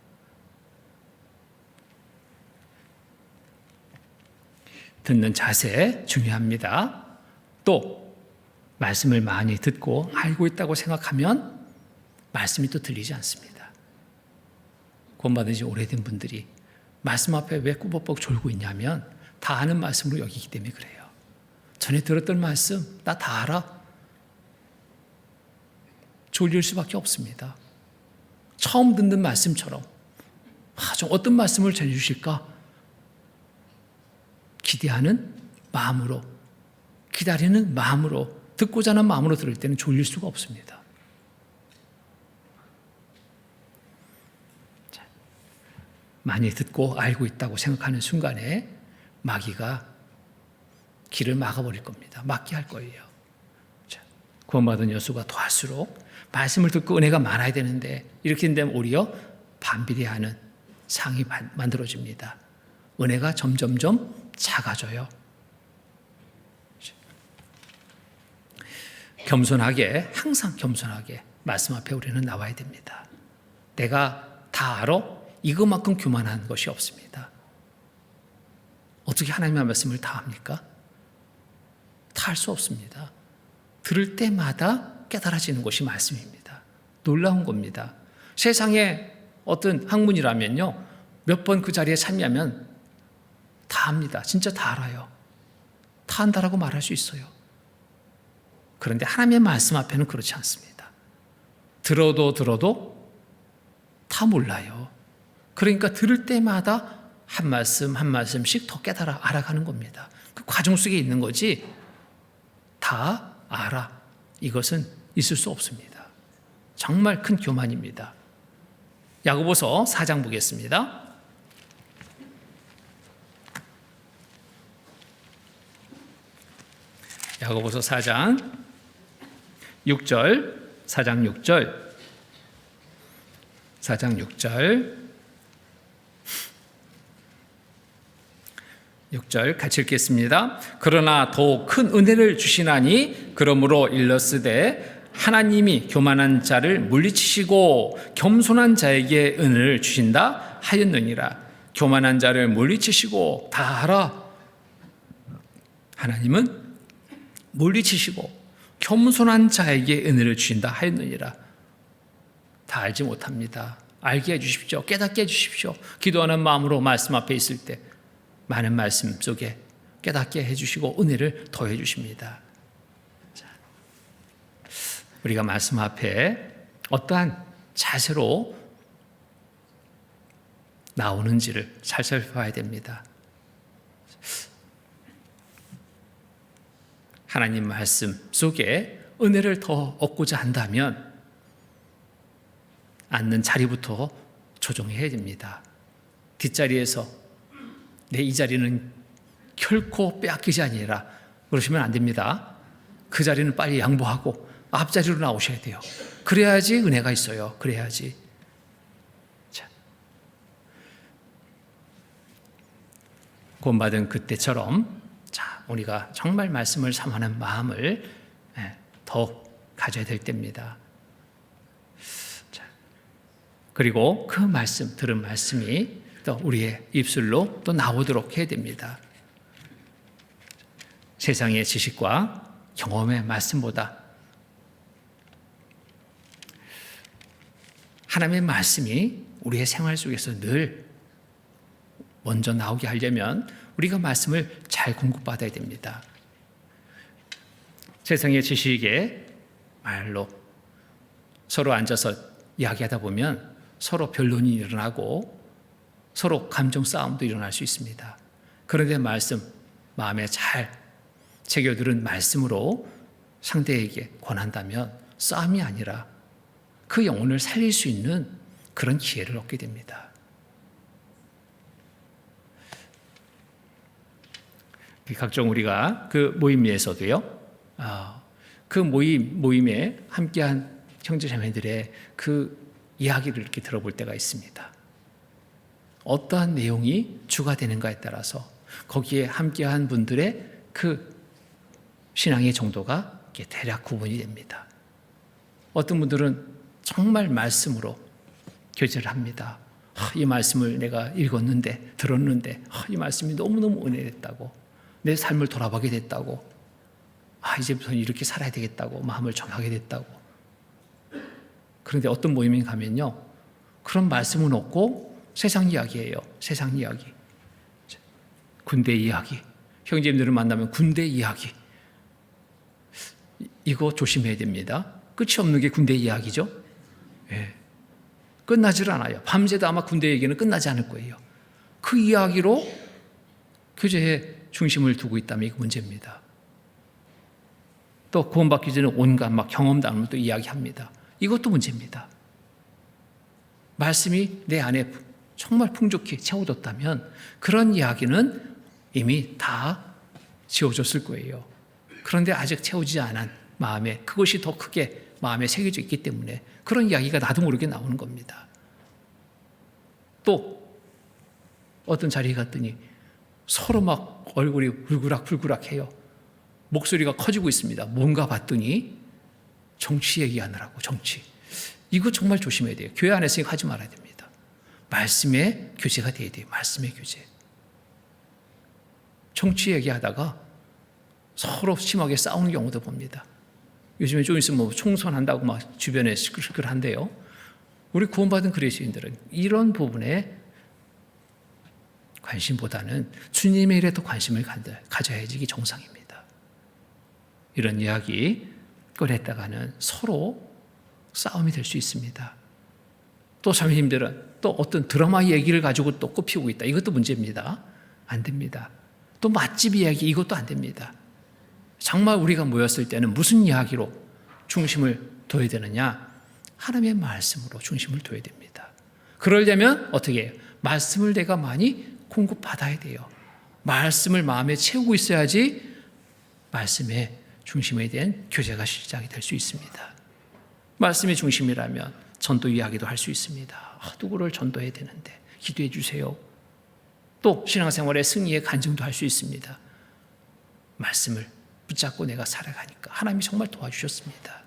듣는 자세 중요합니다. 또 말씀을 많이 듣고 알고 있다고 생각하면 말씀이 또 들리지 않습니다. 구원받은 지 오래된 분들이 말씀 앞에 왜 꾸벅꾸벅 졸고 있냐면 다 아는 말씀으로 여기기 때문에 그래요. 전에 들었던 말씀 나 다 알아. 졸릴 수밖에 없습니다. 처음 듣는 말씀처럼 좀 어떤 말씀을 전해주실까? 기대하는 마음으로, 기다리는 마음으로, 듣고자 하는 마음으로 들을 때는 졸릴 수가 없습니다. 많이 듣고 알고 있다고 생각하는 순간에 마귀가 길을 막아버릴 겁니다. 막게 할 거예요. 구원받은 여수가 더할수록 말씀을 듣고 은혜가 많아야 되는데 이렇게 되면 오히려 반비례하는 상이 만들어집니다. 은혜가 점점점 작아져요. 겸손하게, 항상 겸손하게 말씀 앞에 우리는 나와야 됩니다. 내가 다 알아? 이것만큼 교만한 것이 없습니다. 어떻게 하나님의 말씀을 다 합니까? 다 할 수 없습니다. 들을 때마다 깨달아지는 것이 말씀입니다. 놀라운 겁니다. 세상에 어떤 학문이라면요, 몇 번 그 자리에 참여하면 다 합니다. 진짜 다 알아요. 다 안다라고 말할 수 있어요. 그런데 하나님의 말씀 앞에는 그렇지 않습니다. 들어도 다 몰라요. 그러니까 들을 때마다 한 말씀 한 말씀씩 더 깨달아 알아가는 겁니다. 그 과정 속에 있는 거지 다 알아. 이것은 있을 수 없습니다. 정말 큰 교만입니다. 야고보서 4장 보겠습니다. 야고보서 4장 6절, 4장 6절, 4장 6절 같이 읽겠습니다. 그러나 더 큰 은혜를 주시나니 그러므로 일러스되 하나님이 교만한 자를 물리치시고 겸손한 자에게 은혜를 주신다 하였느니라. 교만한 자를 물리치시고 다 알아. 하나님은 물리치시고 겸손한 자에게 은혜를 주신다 하였느니라. 다 알지 못합니다. 알게 해주십시오. 깨닫게 해주십시오. 기도하는 마음으로 말씀 앞에 있을 때 많은 말씀 속에 깨닫게 해주시고 은혜를 더해 주십니다. 우리가 말씀 앞에 어떠한 자세로 나오는지를 잘 살펴봐야 됩니다. 하나님 말씀 속에 은혜를 더 얻고자 한다면 앉는 자리부터 조정해야 됩니다. 뒷자리에서 내 이 자리는 결코 빼앗기지 아니라 그러시면 안 됩니다. 그 자리는 빨리 양보하고 앞자리로 나오셔야 돼요. 그래야지 은혜가 있어요. 그래야지. 자, 구원받은 그때처럼 우리가 정말 말씀을 사모하는 마음을 더 가져야 될 때입니다. 그리고 그 말씀, 들은 말씀이 또 우리의 입술로 또 나오도록 해야 됩니다. 세상의 지식과 경험의 말씀보다 하나님의 말씀이 우리의 생활 속에서 늘 먼저 나오게 하려면 우리가 말씀을 잘 공급받아야 됩니다. 세상의 지식의 말로 서로 앉아서 이야기하다 보면 서로 변론이 일어나고 서로 감정 싸움도 일어날 수 있습니다. 그런데 말씀, 마음에 잘 새겨들은 말씀으로 상대에게 권한다면 싸움이 아니라 그 영혼을 살릴 수 있는 그런 기회를 얻게 됩니다. 각종 우리가 그 모임에서도요, 그 모임에 함께한 형제자매들의 그 이야기를 이렇게 들어볼 때가 있습니다. 어떠한 내용이 주가 되는가에 따라서 거기에 함께한 분들의 그 신앙의 정도가 대략 구분이 됩니다. 어떤 분들은 정말 말씀으로 교제를 합니다. 이 말씀을 내가 읽었는데, 들었는데, 이 말씀이 너무너무 은혜됐다고, 내 삶을 돌아보게 됐다고, 이제부터는 이렇게 살아야 되겠다고 마음을 정하게 됐다고. 그런데 어떤 모임에 가면요, 그런 말씀은 없고 세상 이야기예요. 세상 이야기, 군대 이야기, 형제님들을 만나면 군대 이야기. 이거 조심해야 됩니다. 끝이 없는 게 군대 이야기죠. 예. 끝나질 않아요. 밤새도 아마 군대 얘기는 끝나지 않을 거예요. 그 이야기로 교제에 중심을 두고 있다면 이거 문제입니다. 또 구원받기 전에 온갖 경험담을 또 이야기합니다. 이것도 문제입니다. 말씀이 내 안에 정말 풍족히 채워졌다면 그런 이야기는 이미 다 지워졌을 거예요. 그런데 아직 채우지 않은 마음에 그것이 더 크게 마음에 새겨져 있기 때문에 그런 이야기가 나도 모르게 나오는 겁니다. 또 어떤 자리에 갔더니 서로 막 얼굴이 불그락불그락해요. 목소리가 커지고 있습니다. 뭔가 봤더니 정치 얘기하느라고. 정치. 이거 정말 조심해야 돼요. 교회 안에서 하지 말아야 됩니다. 말씀의 교제가 돼야 돼요. 말씀의 교제. 정치 얘기하다가 서로 심하게 싸우는 경우도 봅니다. 요즘에 좀 있으면 총선한다고 막 주변에 시끌시끌한데요. 우리 구원받은 그리스도인들은 이런 부분에 관심보다는 주님의 일에 더 관심을 가져야지 이게 정상입니다. 이런 이야기 꺼냈다가는 서로 싸움이 될 수 있습니다. 또 자매님들은 또 어떤 드라마 얘기를 가지고 또 꼽히고 있다. 이것도 문제입니다. 안 됩니다. 또 맛집 이야기 이것도 안 됩니다. 정말 우리가 모였을 때는 무슨 이야기로 중심을 둬야 되느냐? 하나님의 말씀으로 중심을 둬야 됩니다. 그러려면 어떻게 해요? 말씀을 내가 많이 공급받아야 돼요. 말씀을 마음에 채우고 있어야지 말씀의 중심에 대한 교제가 시작이 될 수 있습니다. 말씀의 중심이라면 전도 이야기도 할 수 있습니다. 누구를 전도해야 되는데 기도해 주세요. 또 신앙생활의 승리의 간증도 할 수 있습니다. 말씀을 붙잡고 내가 살아가니까 하나님이 정말 도와주셨습니다.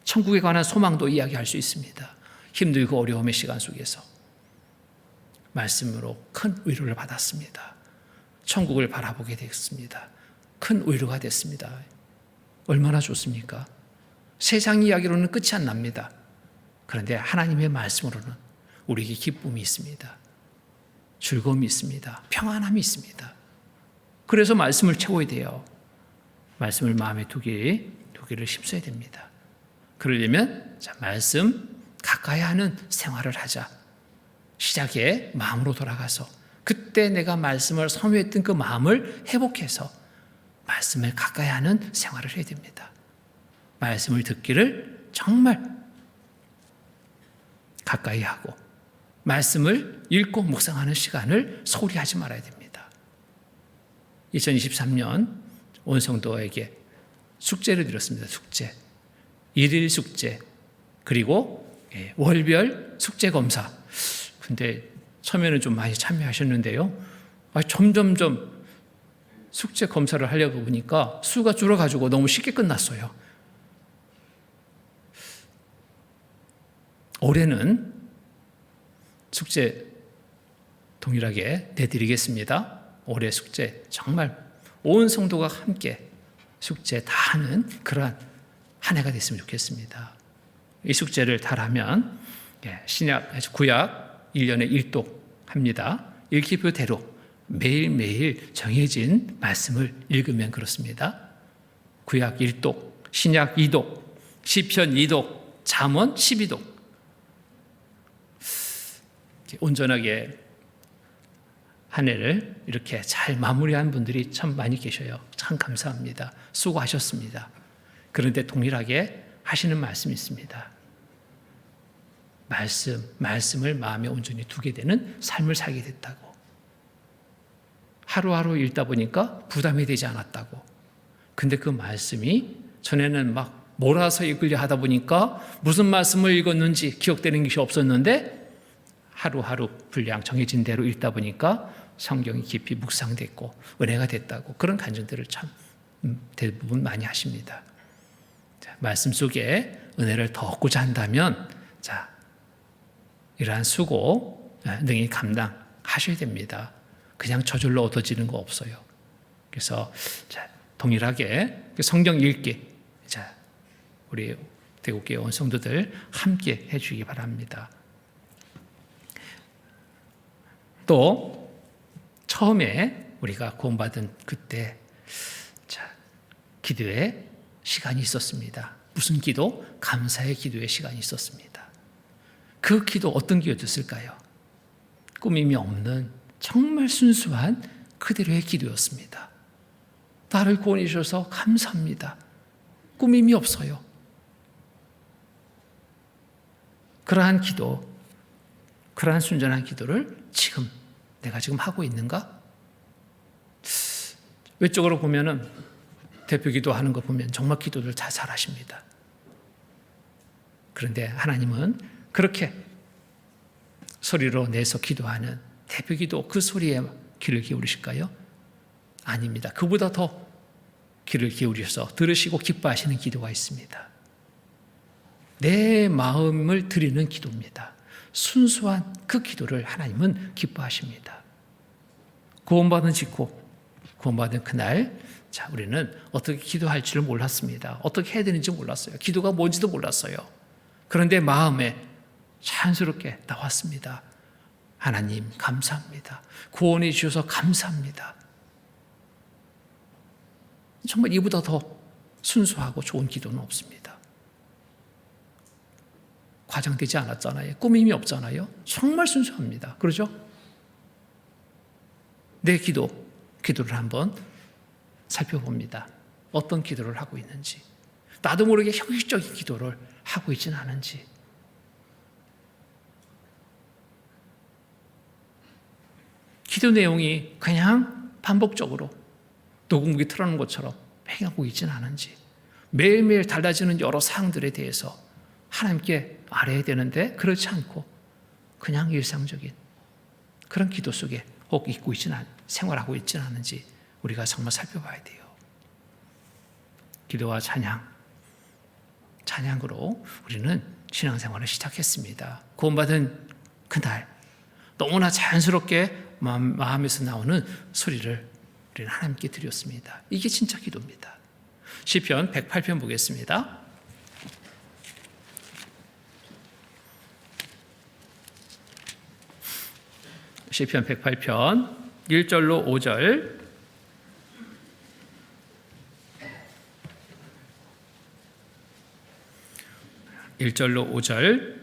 천국에 관한 소망도 이야기할 수 있습니다. 힘들고 어려움의 시간 속에서 말씀으로 큰 위로를 받았습니다. 천국을 바라보게 됐습니다. 큰 위로가 됐습니다. 얼마나 좋습니까? 세상 이야기로는 끝이 안 납니다. 그런데 하나님의 말씀으로는 우리에게 기쁨이 있습니다. 즐거움이 있습니다. 평안함이 있습니다. 그래서 말씀을 채워야 돼요. 말씀을 마음에 두기를 힘써야 됩니다. 그러려면 말씀 가까이 하는 생활을 하자. 시작에 마음으로 돌아가서 그때 내가 말씀을 섬유했던 그 마음을 회복해서 말씀을 가까이 하는 생활을 해야 됩니다. 말씀을 듣기를 정말 가까이 하고 말씀을 읽고 묵상하는 시간을 소홀히 하지 말아야 됩니다. 2023년 온 성도에게 숙제를 드렸습니다. 숙제. 일일 숙제 그리고 월별 숙제 검사. 근데 처음에는 좀 많이 참여하셨는데요. 점점점 숙제 검사를 하려고 보니까 수가 줄어가지고 너무 쉽게 끝났어요. 올해는 숙제 동일하게 내드리겠습니다. 올해 숙제 정말 온 성도가 함께 숙제 다 하는 그러한 한 해가 됐으면 좋겠습니다. 이 숙제를 다 하면 신약, 구약 1년에 1독 합니다. 읽기표대로 매일매일 정해진 말씀을 읽으면 그렇습니다. 구약 1독, 신약 2독, 시편 2독, 잠언 12독. 온전하게 한 해를 이렇게 잘 마무리한 분들이 참 많이 계셔요. 참 감사합니다. 수고하셨습니다. 그런데 동일하게 하시는 말씀이 있습니다. 말씀을 마음에 온전히 두게 되는 삶을 살게 됐다고. 하루하루 읽다 보니까 부담이 되지 않았다고. 근데 그 말씀이 전에는 막 몰아서 읽으려 하다 보니까 무슨 말씀을 읽었는지 기억되는 것이 없었는데 하루하루 분량 정해진 대로 읽다 보니까 성경이 깊이 묵상됐고 은혜가 됐다고. 그런 간증들을 참 대부분 많이 하십니다. 자, 말씀 속에 은혜를 더 얻고자 한다면 자, 이러한 수고 능히 감당하셔야 됩니다. 그냥 저절로 얻어지는 거 없어요. 그래서 자, 동일하게 성경 읽기, 자, 우리 대구교회 온 성도들 함께 해주기 바랍니다. 또 처음에 우리가 구원받은 그때 자, 기도의 시간이 있었습니다. 무슨 기도? 감사의 기도의 시간이 있었습니다. 그 기도 어떤 기도였을까요? 꾸밈이 없는 정말 순수한 그대로의 기도였습니다. 나를 구원해 주셔서 감사합니다. 꾸밈이 없어요. 그러한 기도, 그러한 순전한 기도를 내가 지금 하고 있는가? 외적으로 보면은 대표 기도하는 거 보면 정말 기도를 다 잘하십니다. 그런데 하나님은 그렇게 소리로 내서 기도하는 대표 기도 그 소리에 귀를 기울이실까요? 아닙니다. 그보다 더 귀를 기울여서 들으시고 기뻐하시는 기도가 있습니다. 내 마음을 드리는 기도입니다. 순수한 그 기도를 하나님은 기뻐하십니다. 구원받은 직후, 구원받은 그날, 자, 우리는 어떻게 기도할지를 몰랐습니다. 어떻게 해야 되는지 몰랐어요. 기도가 뭔지도 몰랐어요. 그런데 마음에 자연스럽게 나왔습니다. 하나님 감사합니다. 구원해 주셔서 감사합니다. 정말 이보다 더 순수하고 좋은 기도는 없습니다. 과장되지 않았잖아요. 꾸밈이 없잖아요. 정말 순수합니다. 그러죠? 내 기도를 한번 살펴봅니다. 어떤 기도를 하고 있는지. 나도 모르게 형식적인 기도를 하고 있지는 않은지. 기도 내용이 그냥 반복적으로 녹음기 틀어놓은 것처럼 행하고 있지는 않은지. 매일매일 달라지는 여러 사항들에 대해서 하나님께 알아야 되는데 그렇지 않고 그냥 일상적인 그런 기도 속에 혹 있고 있지는 생활하고 있지는 않은지 우리가 정말 살펴봐야 돼요. 기도와 찬양으로 우리는 신앙생활을 시작했습니다. 구원받은 그날 너무나 자연스럽게 마음에서 나오는 소리를 우리는 하나님께 드렸습니다. 이게 진짜 기도입니다. 시편 108편 보겠습니다. 시편 108편 1절로 5절. (1절로 5절)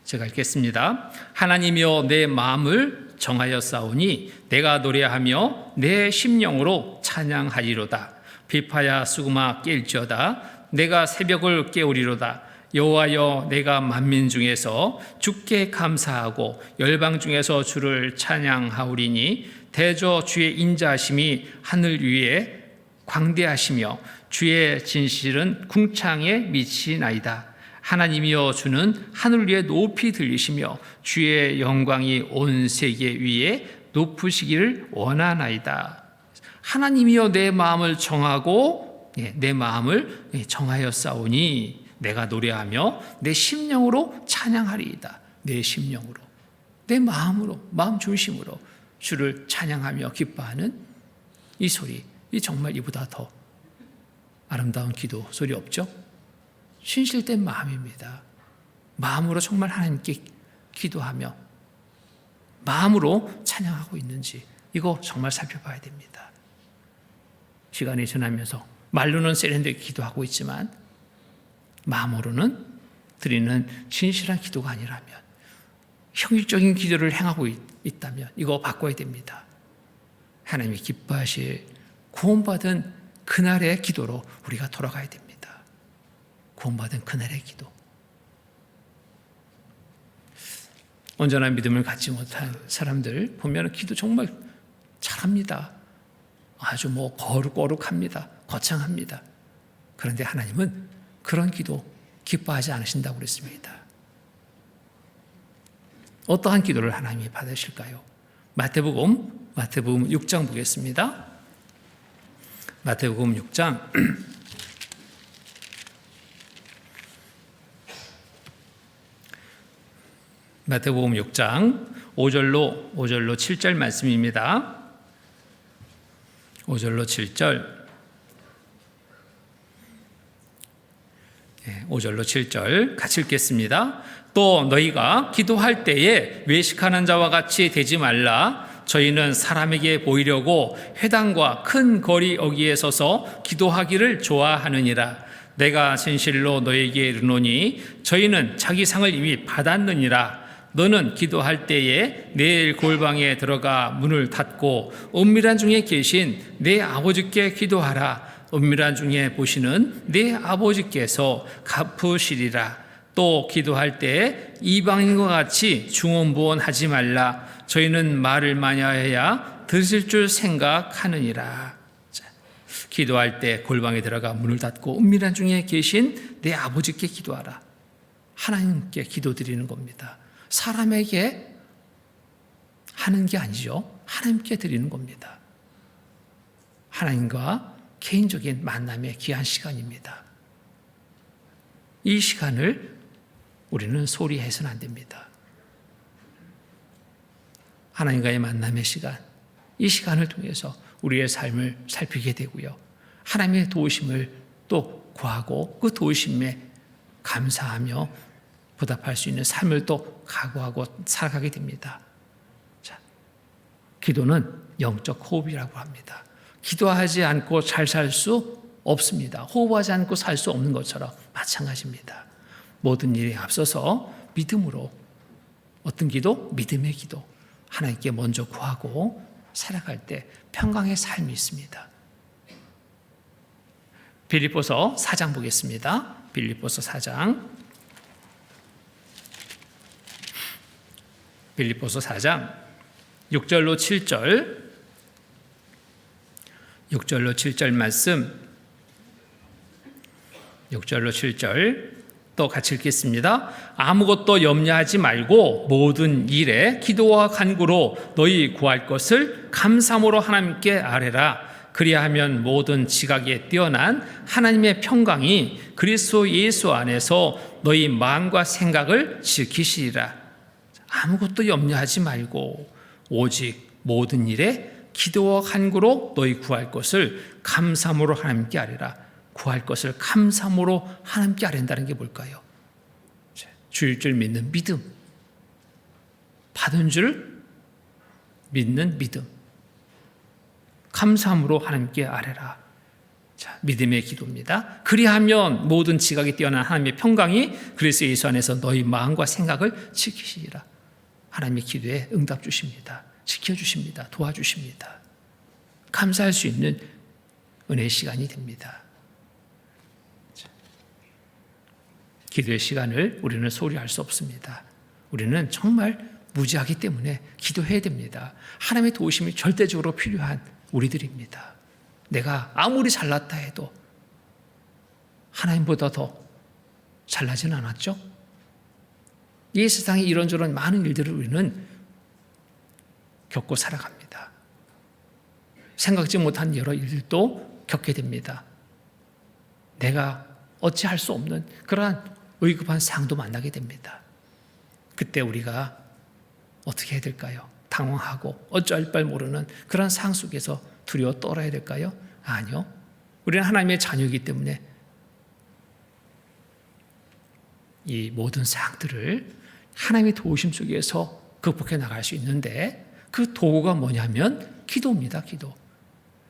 제가 읽겠습니다. 하나님이여 내 마음을 정하였사오니 내가 노래하며 내 심령으로 찬양하리로다. 비파야 수금아 깰지어다. 내가 새벽을 깨우리로다. 여호와여 내가 만민 중에서 주께 감사하고 열방 중에서 주를 찬양하오리니 대저 주의 인자하심이 하늘 위에 광대하시며 주의 진실은 궁창에 미치나이다. 하나님이여 주는 하늘 위에 높이 들리시며 주의 영광이 온 세계 위에 높으시기를 원하나이다. 하나님이여 내 마음을 정하고 내 마음을 정하였사오니 내가 노래하며 내 심령으로 찬양하리이다. 내 심령으로, 내 마음으로, 마음 중심으로 주를 찬양하며 기뻐하는 이 소리, 이 정말 이보다 더 아름다운 기도 소리 없죠? 신실된 마음입니다. 마음으로 정말 하나님께 기도하며 마음으로 찬양하고 있는지 이거 정말 살펴봐야 됩니다. 시간이 지나면서 말로는 세련되게 기도하고 있지만 마음으로는 드리는 진실한 기도가 아니라면, 형식적인 기도를 행하고 있다면 이거 바꿔야 됩니다. 하나님이 기뻐하실 구원받은 그날의 기도로 우리가 돌아가야 됩니다. 구원받은 그날의 기도. 온전한 믿음을 갖지 못한 사람들 보면 기도 정말 잘합니다. 아주 거룩거룩합니다. 거창합니다. 그런데 하나님은 그런 기도 기뻐하지 않으신다고 그랬습니다. 어떠한 기도를 하나님이 받으실까요? 마태복음 6장 보겠습니다. 마태복음 6장 마태복음 6장 5절로 7절 말씀입니다. 5절로 7절 5절로 7절 같이 읽겠습니다. 또 너희가 기도할 때에 외식하는 자와 같이 되지 말라. 저희는 사람에게 보이려고 회당과 큰 거리 어귀에 서서 기도하기를 좋아하느니라. 내가 진실로 너희에게 이르노니 저희는 자기 상을 이미 받았느니라. 너는 기도할 때에 내 골방에 들어가 문을 닫고 은밀한 중에 계신 내 아버지께 기도하라. 은밀한 중에 보시는 내 아버지께서 갚으시리라. 또 기도할 때 이방인과 같이 중언부언하지 말라. 저희는 말을 많이 해야 들으실 줄 생각하느니라. 기도할 때 골방에 들어가 문을 닫고 은밀한 중에 계신 내 아버지께 기도하라. 하나님께 기도드리는 겁니다. 사람에게 하는 게 아니죠. 하나님께 드리는 겁니다. 하나님과 개인적인 만남의 귀한 시간입니다. 이 시간을 우리는 소홀히 해서는 안 됩니다. 하나님과의 만남의 시간, 이 시간을 통해서 우리의 삶을 살피게 되고요. 하나님의 도우심을 또 구하고 그 도우심에 감사하며 보답할 수 있는 삶을 또 각오하고 살아가게 됩니다. 자, 기도는 영적 호흡이라고 합니다. 기도하지 않고 잘 살 수 없습니다. 호흡하지 않고 살 수 없는 것처럼 마찬가지입니다. 모든 일에 앞서서 믿음으로, 어떤 기도? 믿음의 기도. 하나님께 먼저 구하고 살아갈 때 평강의 삶이 있습니다. 빌립보서 4장 보겠습니다. 빌립보서 4장 6절로 7절 말씀, 6절로 7절 또 같이 읽겠습니다. 아무것도 염려하지 말고 모든 일에 기도와 간구로 너희 구할 것을 감사함으로 하나님께 아뢰라. 그리하면 모든 지각에 뛰어난 하나님의 평강이 그리스도 예수 안에서 너희 마음과 생각을 지키시리라. 아무것도 염려하지 말고 오직 모든 일에 기도와 간구로 너희 구할 것을 감사함으로 하나님께 아뢰라. 구할 것을 감사함으로 하나님께 아뢰는다는 게 뭘까요? 주일 줄 믿는 믿음, 받은 줄 믿는 믿음, 감사함으로 하나님께 아뢰라. 자, 믿음의 기도입니다. 그리하면 모든 지각이 뛰어난 하나님의 평강이 그리스도 예수 안에서 너희 마음과 생각을 지키시리라. 하나님의 기도에 응답 주십니다. 지켜주십니다. 도와주십니다. 감사할 수 있는 은혜의 시간이 됩니다. 기도의 시간을 우리는 소홀히 할 수 없습니다. 우리는 정말 무지하기 때문에 기도해야 됩니다. 하나님의 도우심이 절대적으로 필요한 우리들입니다. 내가 아무리 잘났다 해도 하나님보다 더 잘나지는 않았죠? 이 세상에 이런저런 많은 일들을 우리는 겪고 살아갑니다. 생각지 못한 여러 일들도 겪게 됩니다. 내가 어찌할 수 없는 그러한 의급한 상도 만나게 됩니다. 그때 우리가 어떻게 해야 될까요? 당황하고 어쩔 바 모르는 그런 상황 속에서 두려워 떨어야 될까요? 아니요. 우리는 하나님의 자녀이기 때문에 이 모든 상황들을 하나님의 도우심 속에서 극복해 나갈 수 있는데 그 도구가 뭐냐면 기도입니다. 기도.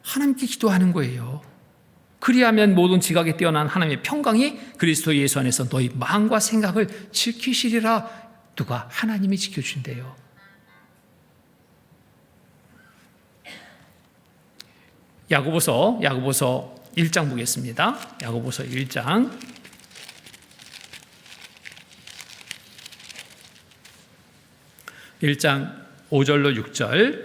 하나님께 기도하는 거예요. 그리하면 모든 지각에 뛰어난 하나님의 평강이 그리스도 예수 안에서 너희 마음과 생각을 지키시리라. 누가? 하나님이 지켜주신대요. 야고보서 1장 보겠습니다. 야고보서 1장 5절로 6절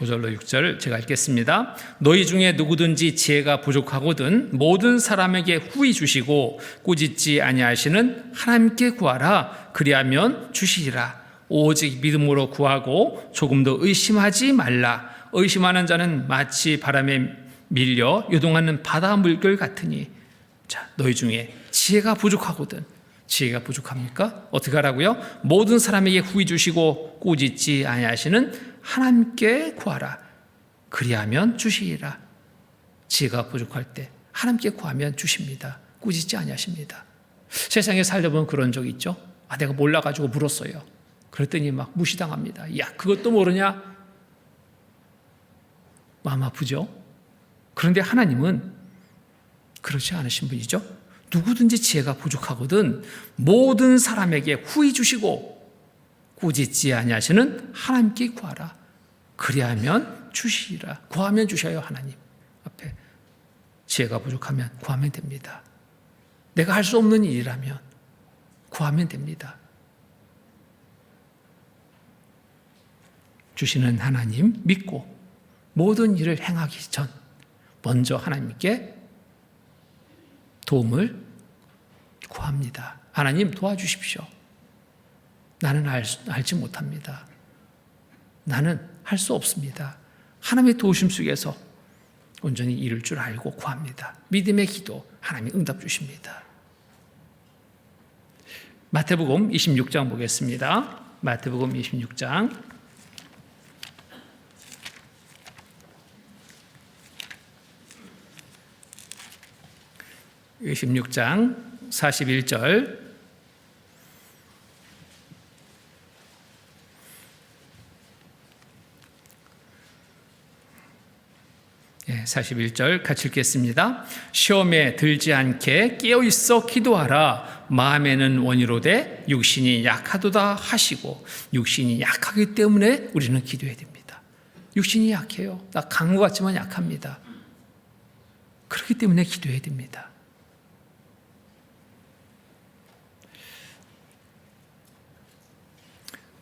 5절로 6절 제가 읽겠습니다. 너희 중에 누구든지 지혜가 부족하거든 모든 사람에게 후히 주시고 꾸짖지 아니하시는 하나님께 구하라. 그리하면 주시리라. 오직 믿음으로 구하고 조금도 의심하지 말라. 의심하는 자는 마치 바람에 밀려 요동하는 바다 물결 같으니. 자, 너희 중에 지혜가 부족하거든. 지혜가 부족합니까? 어떻게 하라고요? 모든 사람에게 후히 주시고 꾸짖지 아니하시는 하나님께 구하라. 그리하면 주시리라. 지혜가 부족할 때 하나님께 구하면 주십니다. 꾸짖지 아니하십니다. 세상에 살다 보면 그런 적 있죠. 내가 몰라가지고 물었어요. 그랬더니 막 무시당합니다. 야, 그것도 모르냐? 마음 아프죠? 그런데 하나님은 그렇지 않으신 분이죠. 누구든지 지혜가 부족하거든 모든 사람에게 후히 주시고 꾸짖지 아니하시는 하나님께 구하라. 그리하면 주시리라. 구하면 주셔요. 하나님 앞에 지혜가 부족하면 구하면 됩니다. 내가 할 수 없는 일이라면 구하면 됩니다. 주시는 하나님 믿고 모든 일을 행하기 전 먼저 하나님께 도움을 구합니다. 하나님 도와주십시오. 나는 알지 못합니다. 나는 할 수 없습니다. 하나님의 도우심 속에서 온전히 이룰 줄 알고 구합니다. 믿음의 기도 하나님이 응답 주십니다. 마태복음 26장 보겠습니다. 마태복음 26장 41절 41절 같이 읽겠습니다. 시험에 들지 않게 깨어있어 기도하라. 마음에는 원이로되 육신이 약하도다 하시고. 육신이 약하기 때문에 우리는 기도해야 됩니다. 육신이 약해요. 나 강한 것 같지만 약합니다. 그렇기 때문에 기도해야 됩니다.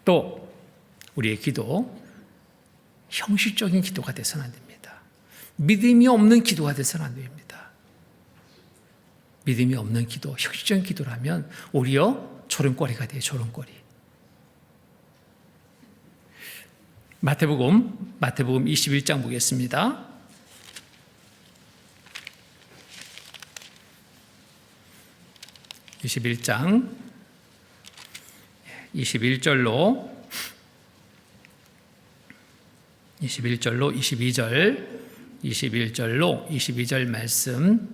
또 우리의 기도 형식적인 기도가 돼서는 안 됩니다. 믿음이 없는 기도가 돼서는 안 됩니다. 믿음이 없는 기도, 형식적인 기도라면 오히려 조롱거리가 돼요. 조롱거리. 마태복음 21장 보겠습니다. 21장 21절로 22절 말씀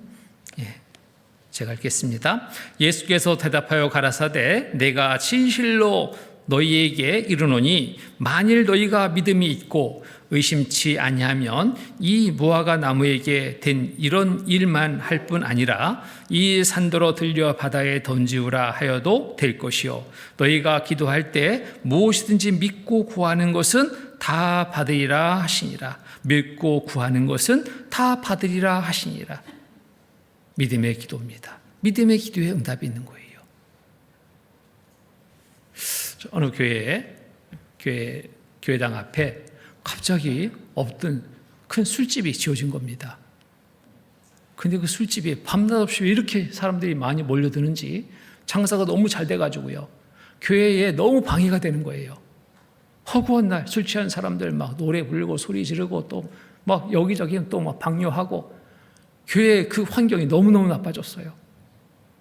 제가 읽겠습니다. 예수께서 대답하여 가라사대 내가 진실로 너희에게 이르노니 만일 너희가 믿음이 있고 의심치 아니하면 이 무화과 나무에게 된 이런 일만 할 뿐 아니라 이 산더러 들려 바다에 던지우라 하여도 될 것이요 너희가 기도할 때 무엇이든지 믿고 구하는 것은 다 받으리라 하시니라. 믿고 구하는 것은 다 받으리라 하시니라. 믿음의 기도입니다. 믿음의 기도에 응답이 있는 거예요. 어느 교회당 앞에 갑자기 없던 큰 술집이 지어진 겁니다. 근데 그 술집에 밤낮 없이 왜 이렇게 사람들이 많이 몰려드는지 장사가 너무 잘 돼가지고요. 교회에 너무 방해가 되는 거예요. 허구한 날 술 취한 사람들 막 노래 부르고 소리 지르고 또 막 여기저기 또 막 방뇨하고 교회 그 환경이 너무너무 나빠졌어요.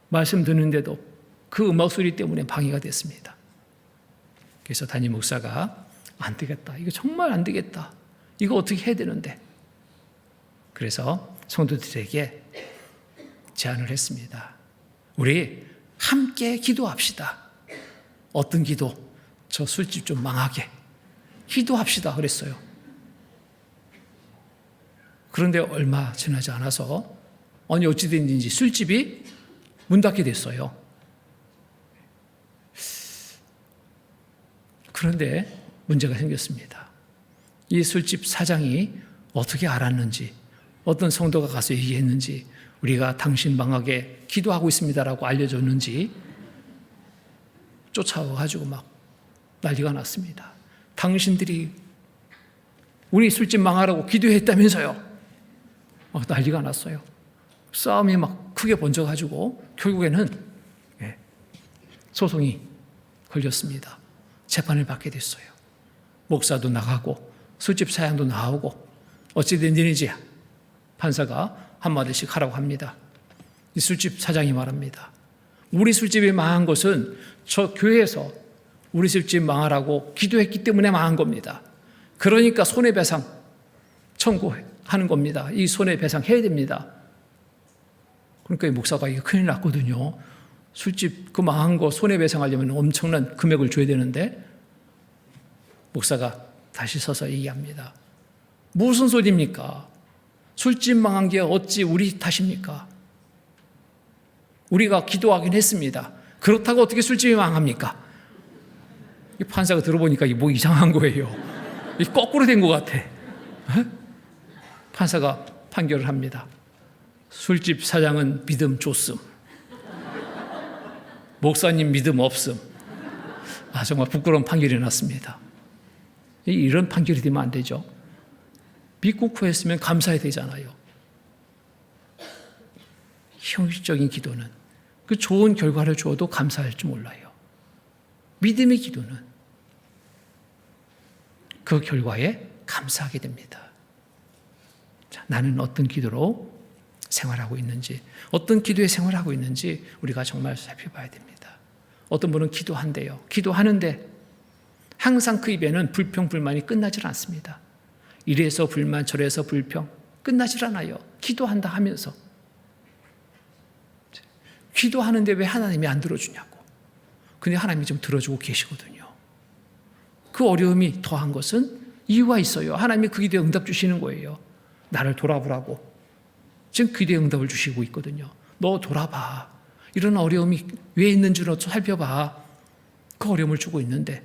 말씀 듣는데도 그 음악 소리 때문에 방해가 됐습니다. 그래서 담임 목사가 안 되겠다. 이거 정말 안 되겠다. 이거 어떻게 해야 되는데. 그래서 성도들에게 제안을 했습니다. 우리 함께 기도합시다. 어떤 기도? 저 술집 좀 망하게 기도합시다 그랬어요. 그런데 얼마 지나지 않아서 어찌 됐는지 술집이 문 닫게 됐어요. 그런데 문제가 생겼습니다. 이 술집 사장이 어떻게 알았는지, 어떤 성도가 가서 얘기했는지, 우리가 당신 망하게 기도하고 있습니다라고 알려줬는지 쫓아와가지고 막 난리가 났습니다. 당신들이 우리 술집 망하라고 기도했다면서요. 막 난리가 났어요. 싸움이 막 크게 번져가지고 결국에는 소송이 걸렸습니다. 재판을 받게 됐어요. 목사도 나가고 술집 사장도 나오고 어찌된 일인지 판사가 한마디씩 하라고 합니다. 이 술집 사장이 말합니다. 우리 술집이 망한 것은 저 교회에서 우리 술집 망하라고 기도했기 때문에 망한 겁니다. 그러니까 손해배상 청구하는 겁니다. 이 손해배상 해야 됩니다. 그러니까 이 목사가 이게 큰일 났거든요. 술집 그 망한 거 손해배상하려면 엄청난 금액을 줘야 되는데 목사가 다시 서서 얘기합니다. 무슨 소리입니까? 술집 망한 게 어찌 우리 탓입니까? 우리가 기도하긴 했습니다. 그렇다고 어떻게 술집이 망합니까? 이 판사가 들어보니까 이게 뭐 이상한 거예요. 이게 거꾸로 된 것 같아. 판사가 판결을 합니다. 술집 사장은 믿음 줬음. 목사님 믿음 없음. 정말 부끄러운 판결이 났습니다. 이런 판결이 되면 안 되죠. 믿고 구했으면 감사해야 되잖아요. 형식적인 기도는 그 좋은 결과를 주어도 감사할 줄 몰라요. 믿음의 기도는 그 결과에 감사하게 됩니다. 자, 나는 어떤 기도로 생활하고 있는지, 어떤 기도에 생활하고 있는지 우리가 정말 살펴봐야 됩니다. 어떤 분은 기도한대요. 기도하는데 항상 그 입에는 불평, 불만이 끝나질 않습니다. 이래서 불만, 저래서 불평 끝나질 않아요. 기도한다 하면서. 기도하는데 왜 하나님이 안 들어주냐고. 근데 하나님이 좀 들어주고 계시거든요. 그 어려움이 더한 것은 이유가 있어요. 하나님이 그 기도에 응답 주시는 거예요. 나를 돌아보라고. 지금 기도에 응답을 주시고 있거든요. 너 돌아봐. 이런 어려움이 왜 있는지를 살펴봐. 그 어려움을 주고 있는데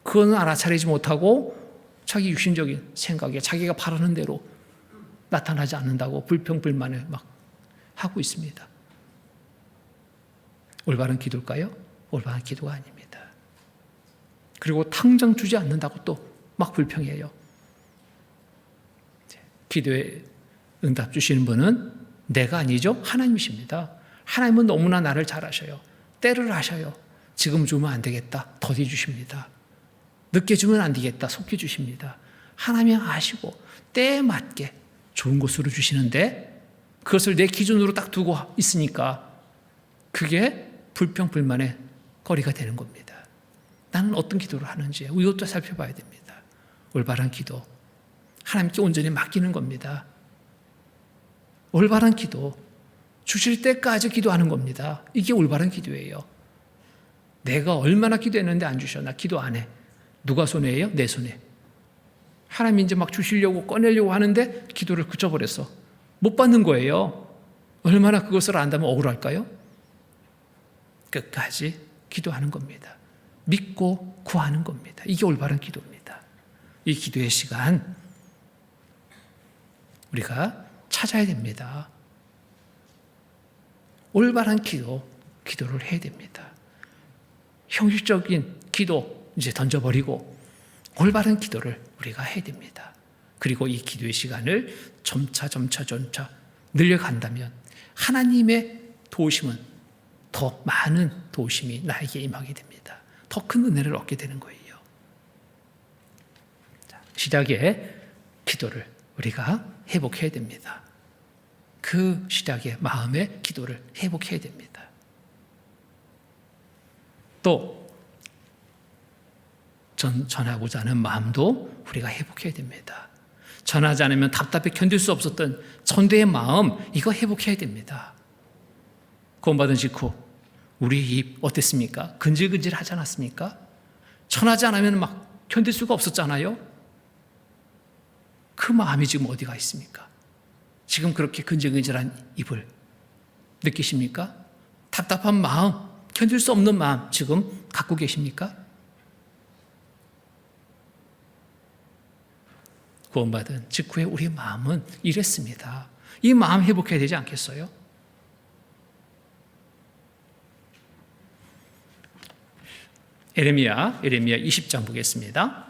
그거는 알아차리지 못하고 자기 육신적인 생각에 자기가 바라는 대로 나타나지 않는다고 불평불만을 막 하고 있습니다. 올바른 기도일까요? 올바른 기도가 아닙니다. 그리고 당장 주지 않는다고 또 막 불평해요. 기도에 응답 주시는 분은 내가 아니죠? 하나님이십니다. 하나님은 너무나 나를 잘 아셔요. 때를 아셔요. 지금 주면 안 되겠다. 더디 주십니다. 늦게 주면 안 되겠다. 속히 주십니다. 하나님이 아시고 때에 맞게 좋은 것으로 주시는데 그것을 내 기준으로 딱 두고 있으니까 그게 불평, 불만의 거리가 되는 겁니다. 나는 어떤 기도를 하는지 이것도 살펴봐야 됩니다. 올바른 기도, 하나님께 온전히 맡기는 겁니다. 올바른 기도, 주실 때까지 기도하는 겁니다. 이게 올바른 기도예요. 내가 얼마나 기도했는데 안 주셔. 나 기도 안 해. 누가 손해예요? 내 손해. 하나님이 이제 막 주시려고 꺼내려고 하는데 기도를 그쳐버렸어. 못 받는 거예요. 얼마나 그것을 안다면 억울할까요? 끝까지 기도하는 겁니다. 믿고 구하는 겁니다. 이게 올바른 기도입니다. 이 기도의 시간 우리가 찾아야 됩니다. 올바른 기도를 해야 됩니다. 형식적인 기도 이제 던져버리고 올바른 기도를 우리가 해야 됩니다. 그리고 이 기도의 시간을 점차 늘려간다면 하나님의 도우심은 더 많은 도우심이 나에게 임하게 됩니다. 더 큰 은혜를 얻게 되는 거예요. 시작의 기도를 우리가 회복해야 됩니다. 그 시작의 마음의 기도를 회복해야 됩니다. 또 전하고자 하는 마음도 우리가 회복해야 됩니다. 전하지 않으면 답답해 견딜 수 없었던 전도의 마음, 이거 회복해야 됩니다. 구원받은 직후 우리 입 어땠습니까? 근질근질 하지 않았습니까? 전하지 않으면 막 견딜 수가 없었잖아요. 그 마음이 지금 어디가 있습니까? 지금 그렇게 근질근질한 입을 느끼십니까? 답답한 마음, 견딜 수 없는 마음 지금 갖고 계십니까? 구원받은 직후에 우리 마음은 이랬습니다. 이 마음 회복해야 되지 않겠어요? 에레미야 20장 보겠습니다.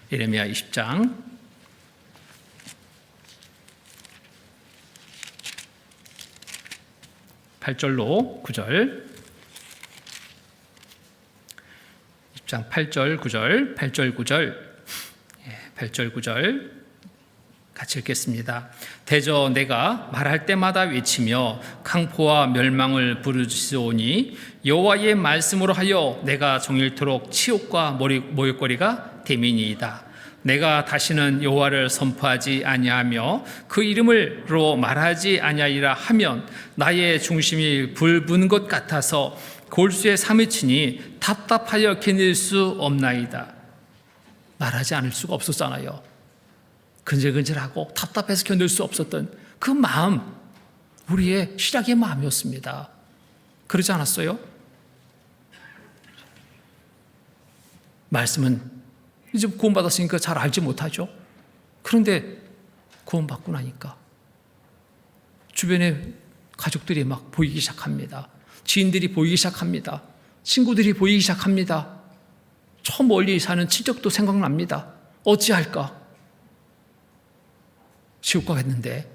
예레미야 20장 8절로 9절, 20장 8절 9절, 8절 9절, 8절 9절 같이 읽겠습니다. 대저 내가 말할 때마다 외치며 강포와 멸망을 부르짖으오니 여호와의 말씀으로 하여 내가 정일토록 치욕과 모욕거리가 됨이니이다. 내가 다시는 여호와를 선포하지 아니하며 그 이름으로 말하지 아니하리라 하면 나의 중심이 불붙는 것 같아서 골수에 사무치니 답답하여 견딜 수 없나이다. 말하지 않을 수가 없었잖아요. 근질근질하고 답답해서 견딜 수 없었던 그 마음, 우리의 시작의 마음이었습니다. 그러지 않았어요? 말씀은 이제 구원받았으니까 잘 알지 못하죠. 그런데 구원받고 나니까 주변에 가족들이 막 보이기 시작합니다. 지인들이 보이기 시작합니다. 친구들이 보이기 시작합니다. 저 멀리 사는 친척도 생각납니다. 어찌할까? 지옥 가겠는데,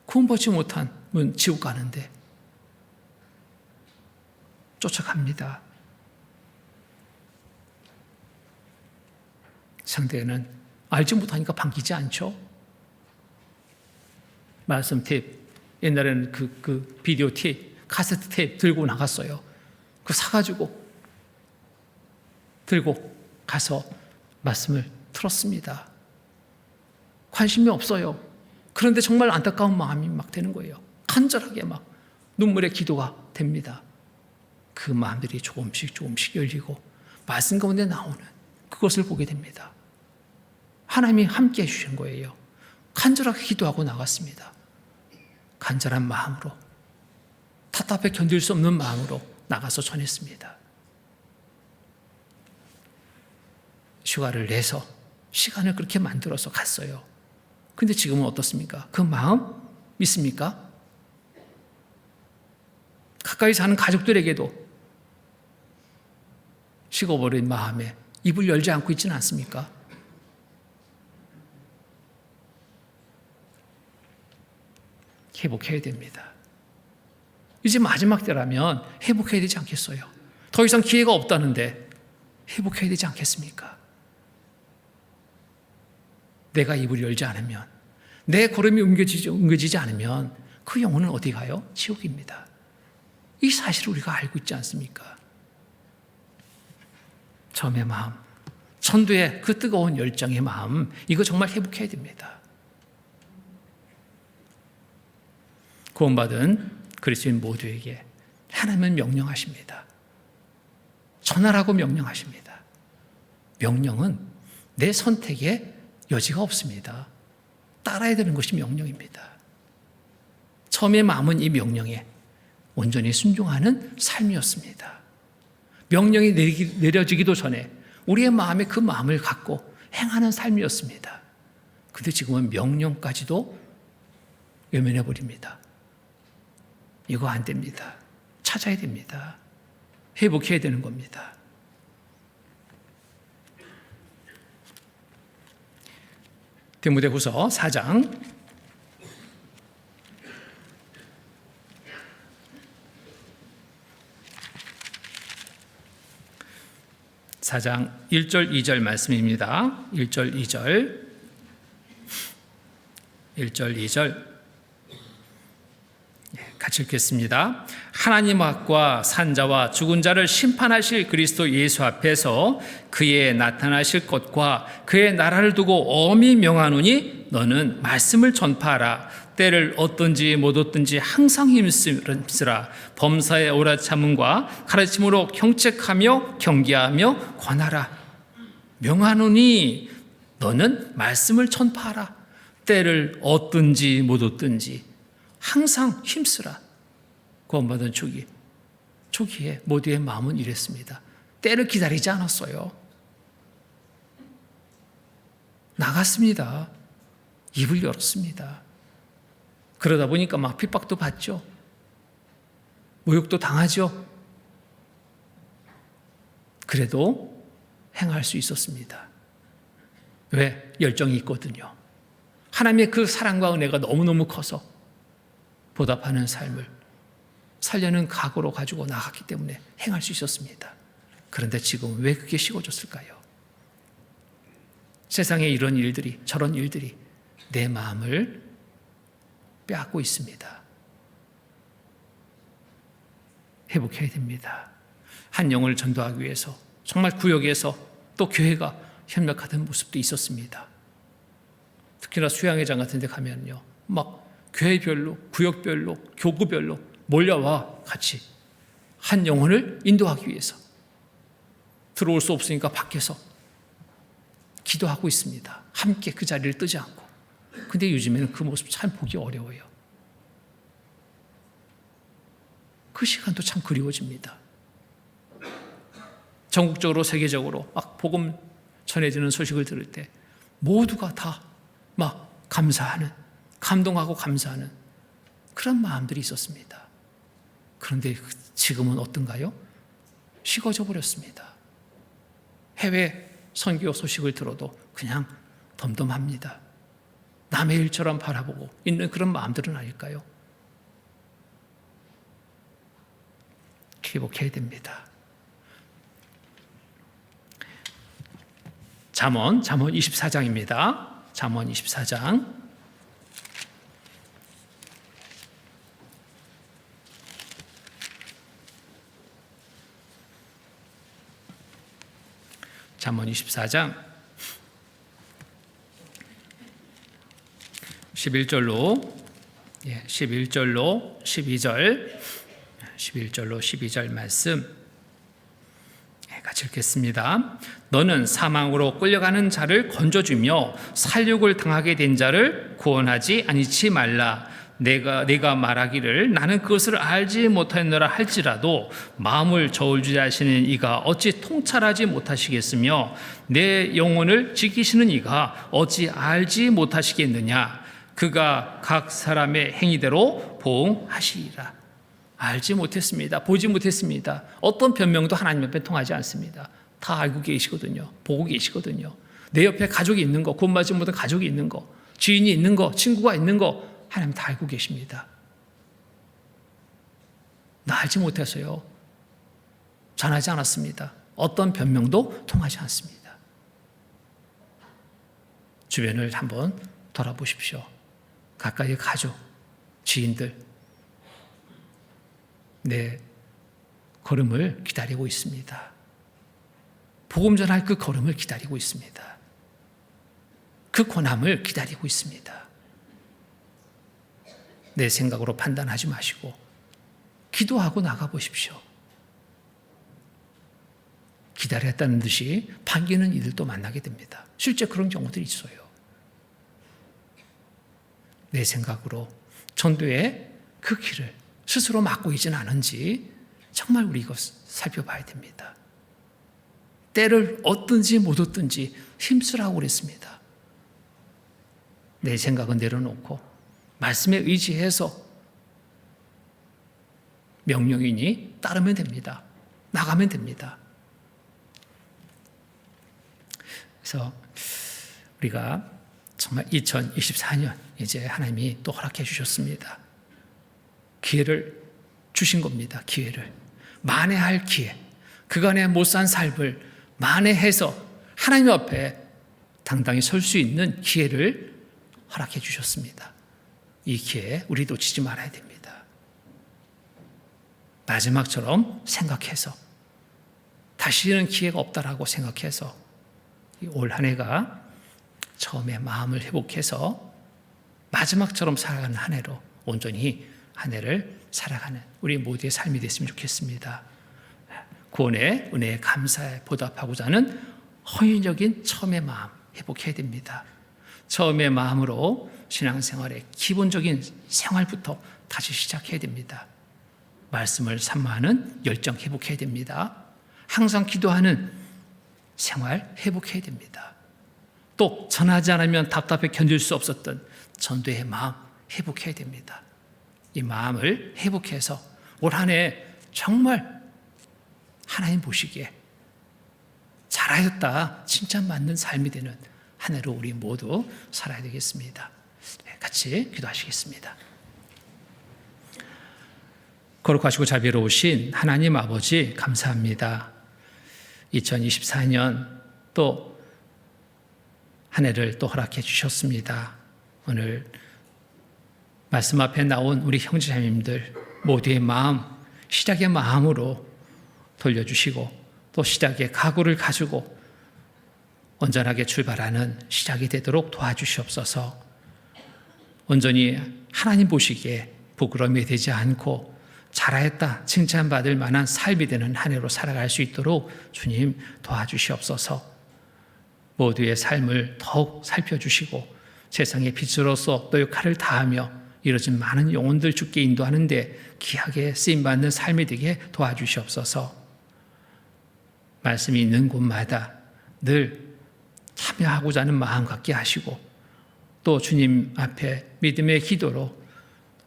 구원받지 못하면 지옥 가는데 쫓아갑니다. 상대는 알지 못하니까 반기지 않죠. 말씀 테이프, 옛날에는 그 비디오 테이프, 카세트 테이프 들고 나갔어요. 그 사가지고 들고 가서 말씀을 틀었습니다. 관심이 없어요. 그런데 정말 안타까운 마음이 막 되는 거예요. 간절하게 막 눈물의 기도가 됩니다. 그 마음들이 조금씩 열리고 말씀 가운데 나오는 그것을 보게 됩니다. 하나님이 함께 해주신 거예요. 간절하게 기도하고 나갔습니다. 간절한 마음으로, 답답해 견딜 수 없는 마음으로 나가서 전했습니다. 휴가를 내서 시간을 그렇게 만들어서 갔어요. 근데 지금은 어떻습니까? 그 마음 믿습니까? 가까이 사는 가족들에게도 식어버린 마음에 입을 열지 않고 있지는 않습니까? 회복해야 됩니다. 이제 마지막 때라면 회복해야 되지 않겠어요? 더 이상 기회가 없다는데 회복해야 되지 않겠습니까? 내가 입을 열지 않으면, 내 걸음이 옮겨지지 않으면 그 영혼은 어디 가요? 지옥입니다. 이 사실을 우리가 알고 있지 않습니까? 처음의 마음, 전도의 그 뜨거운 열정의 마음, 이거 정말 회복해야 됩니다. 구원받은 그리스도인 모두에게 하나님은 명령하십니다. 전하라고 명령하십니다. 명령은 내 선택에 여지가 없습니다. 따라야 되는 것이 명령입니다. 처음의 마음은 이 명령에 온전히 순종하는 삶이었습니다. 명령이 내려지기도 전에 우리의 마음에 그 마음을 갖고 행하는 삶이었습니다. 그런데 지금은 명령까지도 외면해 버립니다. 이거 안 됩니다. 찾아야 됩니다. 회복해야 되는 겁니다. 디모데후서 4장 1절 2절 말씀입니다. 1절 2절 같이 읽겠습니다. 하나님 앞과 산자와 죽은 자를 심판하실 그리스도 예수 앞에서 그의 나타나실 것과 그의 나라를 두고 엄히 명하노니 너는 말씀을 전파하라. 때를 얻든지 못 얻든지 항상 힘쓰라. 범사의 오라참음과 가르침으로 경책하며 경계하며 권하라. 명하노니 너는 말씀을 전파하라. 때를 얻든지 못 얻든지 항상 힘쓰라. 구원받은 초기에 모두의 마음은 이랬습니다. 때를 기다리지 않았어요. 나갔습니다. 입을 열었습니다. 그러다 보니까 막 핍박도 받죠. 모욕도 당하죠. 그래도 행할 수 있었습니다. 왜? 열정이 있거든요. 하나님의 그 사랑과 은혜가 너무너무 커서 보답하는 삶을 살려는 각오로 가지고 나갔기 때문에 행할 수 있었습니다. 그런데 지금 왜 그게 식어졌을까요? 세상에 이런 일들이, 저런 일들이 내 마음을 빼앗고 있습니다. 회복해야 됩니다. 한 영혼을 전도하기 위해서 정말 구역에서 또 교회가 협력하던 모습도 있었습니다. 특히나 수양회장 같은 데 가면요, 막 교회별로, 구역별로, 교구별로 몰려와 같이 한 영혼을 인도하기 위해서 들어올 수 없으니까 밖에서 기도하고 있습니다. 함께 그 자리를 뜨지 않고. 근데 요즘에는 그 모습 참 보기 어려워요. 그 시간도 참 그리워집니다. 전국적으로 세계적으로 막 복음 전해지는 소식을 들을 때 모두가 다 막 감사하는, 감동하고 감사하는 그런 마음들이 있었습니다. 그런데 지금은 어떤가요? 식어져 버렸습니다. 해외 선교 소식을 들어도 그냥 덤덤합니다. 남의 일처럼 바라보고 있는 그런 마음들은 아닐까요? 회복해야 됩니다. 잠언 24장입니다. 잠언 24장. 잠언 24장 11절로 12절 말씀 같이 읽겠습니다. 너는 사망으로 끌려가는 자를 건져주며 살육을 당하게 된 자를 구원하지 아니치 말라. 내가 말하기를 나는 그것을 알지 못하였노라 할지라도 마음을 저울주하시는 이가 어찌 통찰하지 못하시겠으며 내 영혼을 지키시는 이가 어찌 알지 못하시겠느냐. 그가 각 사람의 행위대로 보응하시리라. 알지 못했습니다. 보지 못했습니다. 어떤 변명도 하나님 앞에 통하지 않습니다. 다 알고 계시거든요. 보고 계시거든요. 내 옆에 가족이 있는 거, 구원받지 못한 가족이 있는 거, 지인이 있는 거, 친구가 있는 거 하나님 다 알고 계십니다. 나 알지 못해서요. 전하지 않았습니다. 어떤 변명도 통하지 않습니다. 주변을 한번 돌아보십시오. 가까이의 가족, 지인들 내 걸음을 기다리고 있습니다. 복음 전할 그 걸음을 기다리고 있습니다. 그 권함을 기다리고 있습니다. 내 생각으로 판단하지 마시고 기도하고 나가보십시오. 기다렸다는 듯이 반기는 이들도 만나게 됩니다. 실제 그런 경우들이 있어요. 내 생각으로 전도의 그 길을 스스로 막고 있지는 않은지 정말 우리 이것 살펴봐야 됩니다. 때를 얻든지 못 얻든지 힘쓰라고 그랬습니다. 내 생각은 내려놓고 말씀에 의지해서 명령이니 따르면 됩니다. 나가면 됩니다. 그래서 우리가 정말 2024년 이제 하나님이 또 허락해 주셨습니다. 기회를 주신 겁니다. 기회를. 만회할 기회. 그간에 못 산 삶을 만회해서 하나님 앞에 당당히 설 수 있는 기회를 허락해 주셨습니다. 이 기회에 우리 놓치지 말아야 됩니다. 마지막처럼 생각해서 다시는 기회가 없다라고 생각해서 올 한 해가 처음에 마음을 회복해서 마지막처럼 살아가는 한 해로 온전히 한 해를 살아가는 우리 모두의 삶이 됐으면 좋겠습니다. 구원의 은혜에 감사에 보답하고자 하는 헌신적인 처음의 마음 회복해야 됩니다. 처음의 마음으로 신앙생활의 기본적인 생활부터 다시 시작해야 됩니다. 말씀을 산모하는 열정 회복해야 됩니다. 항상 기도하는 생활 회복해야 됩니다. 또 전하지 않으면 답답해 견딜 수 없었던 전도의 마음 회복해야 됩니다. 이 마음을 회복해서 올 한 해 정말 하나님 보시기에 잘하였다 칭찬받는 삶이 되는 한 해로 우리 모두 살아야 되겠습니다. 같이 기도하시겠습니다. 거룩하시고 자비로우신 하나님 아버지 감사합니다. 2024년 또 한 해를 또 허락해 주셨습니다. 오늘 말씀 앞에 나온 우리 형제자매님들 모두의 마음, 시작의 마음으로 돌려주시고 또 시작의 각오를 가지고 온전하게 출발하는 시작이 되도록 도와주시옵소서. 온전히 하나님 보시기에 부끄러움이 되지 않고 잘하였다 칭찬받을 만한 삶이 되는 한 해로 살아갈 수 있도록 주님 도와주시옵소서. 모두의 삶을 더욱 살펴주시고 세상의 빛으로서 또 역할을 다하며 이뤄진 많은 영혼들 주께 인도하는데 귀하게 쓰임받는 삶이 되게 도와주시옵소서. 말씀이 있는 곳마다 늘 참여하고자 하는 마음 갖게 하시고 또 주님 앞에 믿음의 기도로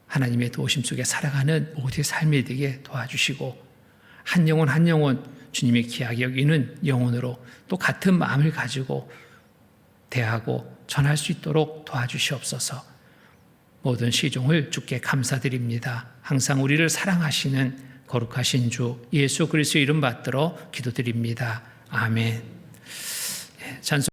하나님의 도우심 속에 살아가는 모두의 삶이 되게 도와주시고 한 영혼 한 영혼 주님이 귀하게 여기는 영혼으로 또 같은 마음을 가지고 대하고 전할 수 있도록 도와주시옵소서. 모든 시종을 주께 감사드립니다. 항상 우리를 사랑하시는 거룩하신 주 예수 그리스도의 이름 받들어 기도드립니다. 아멘. 찬송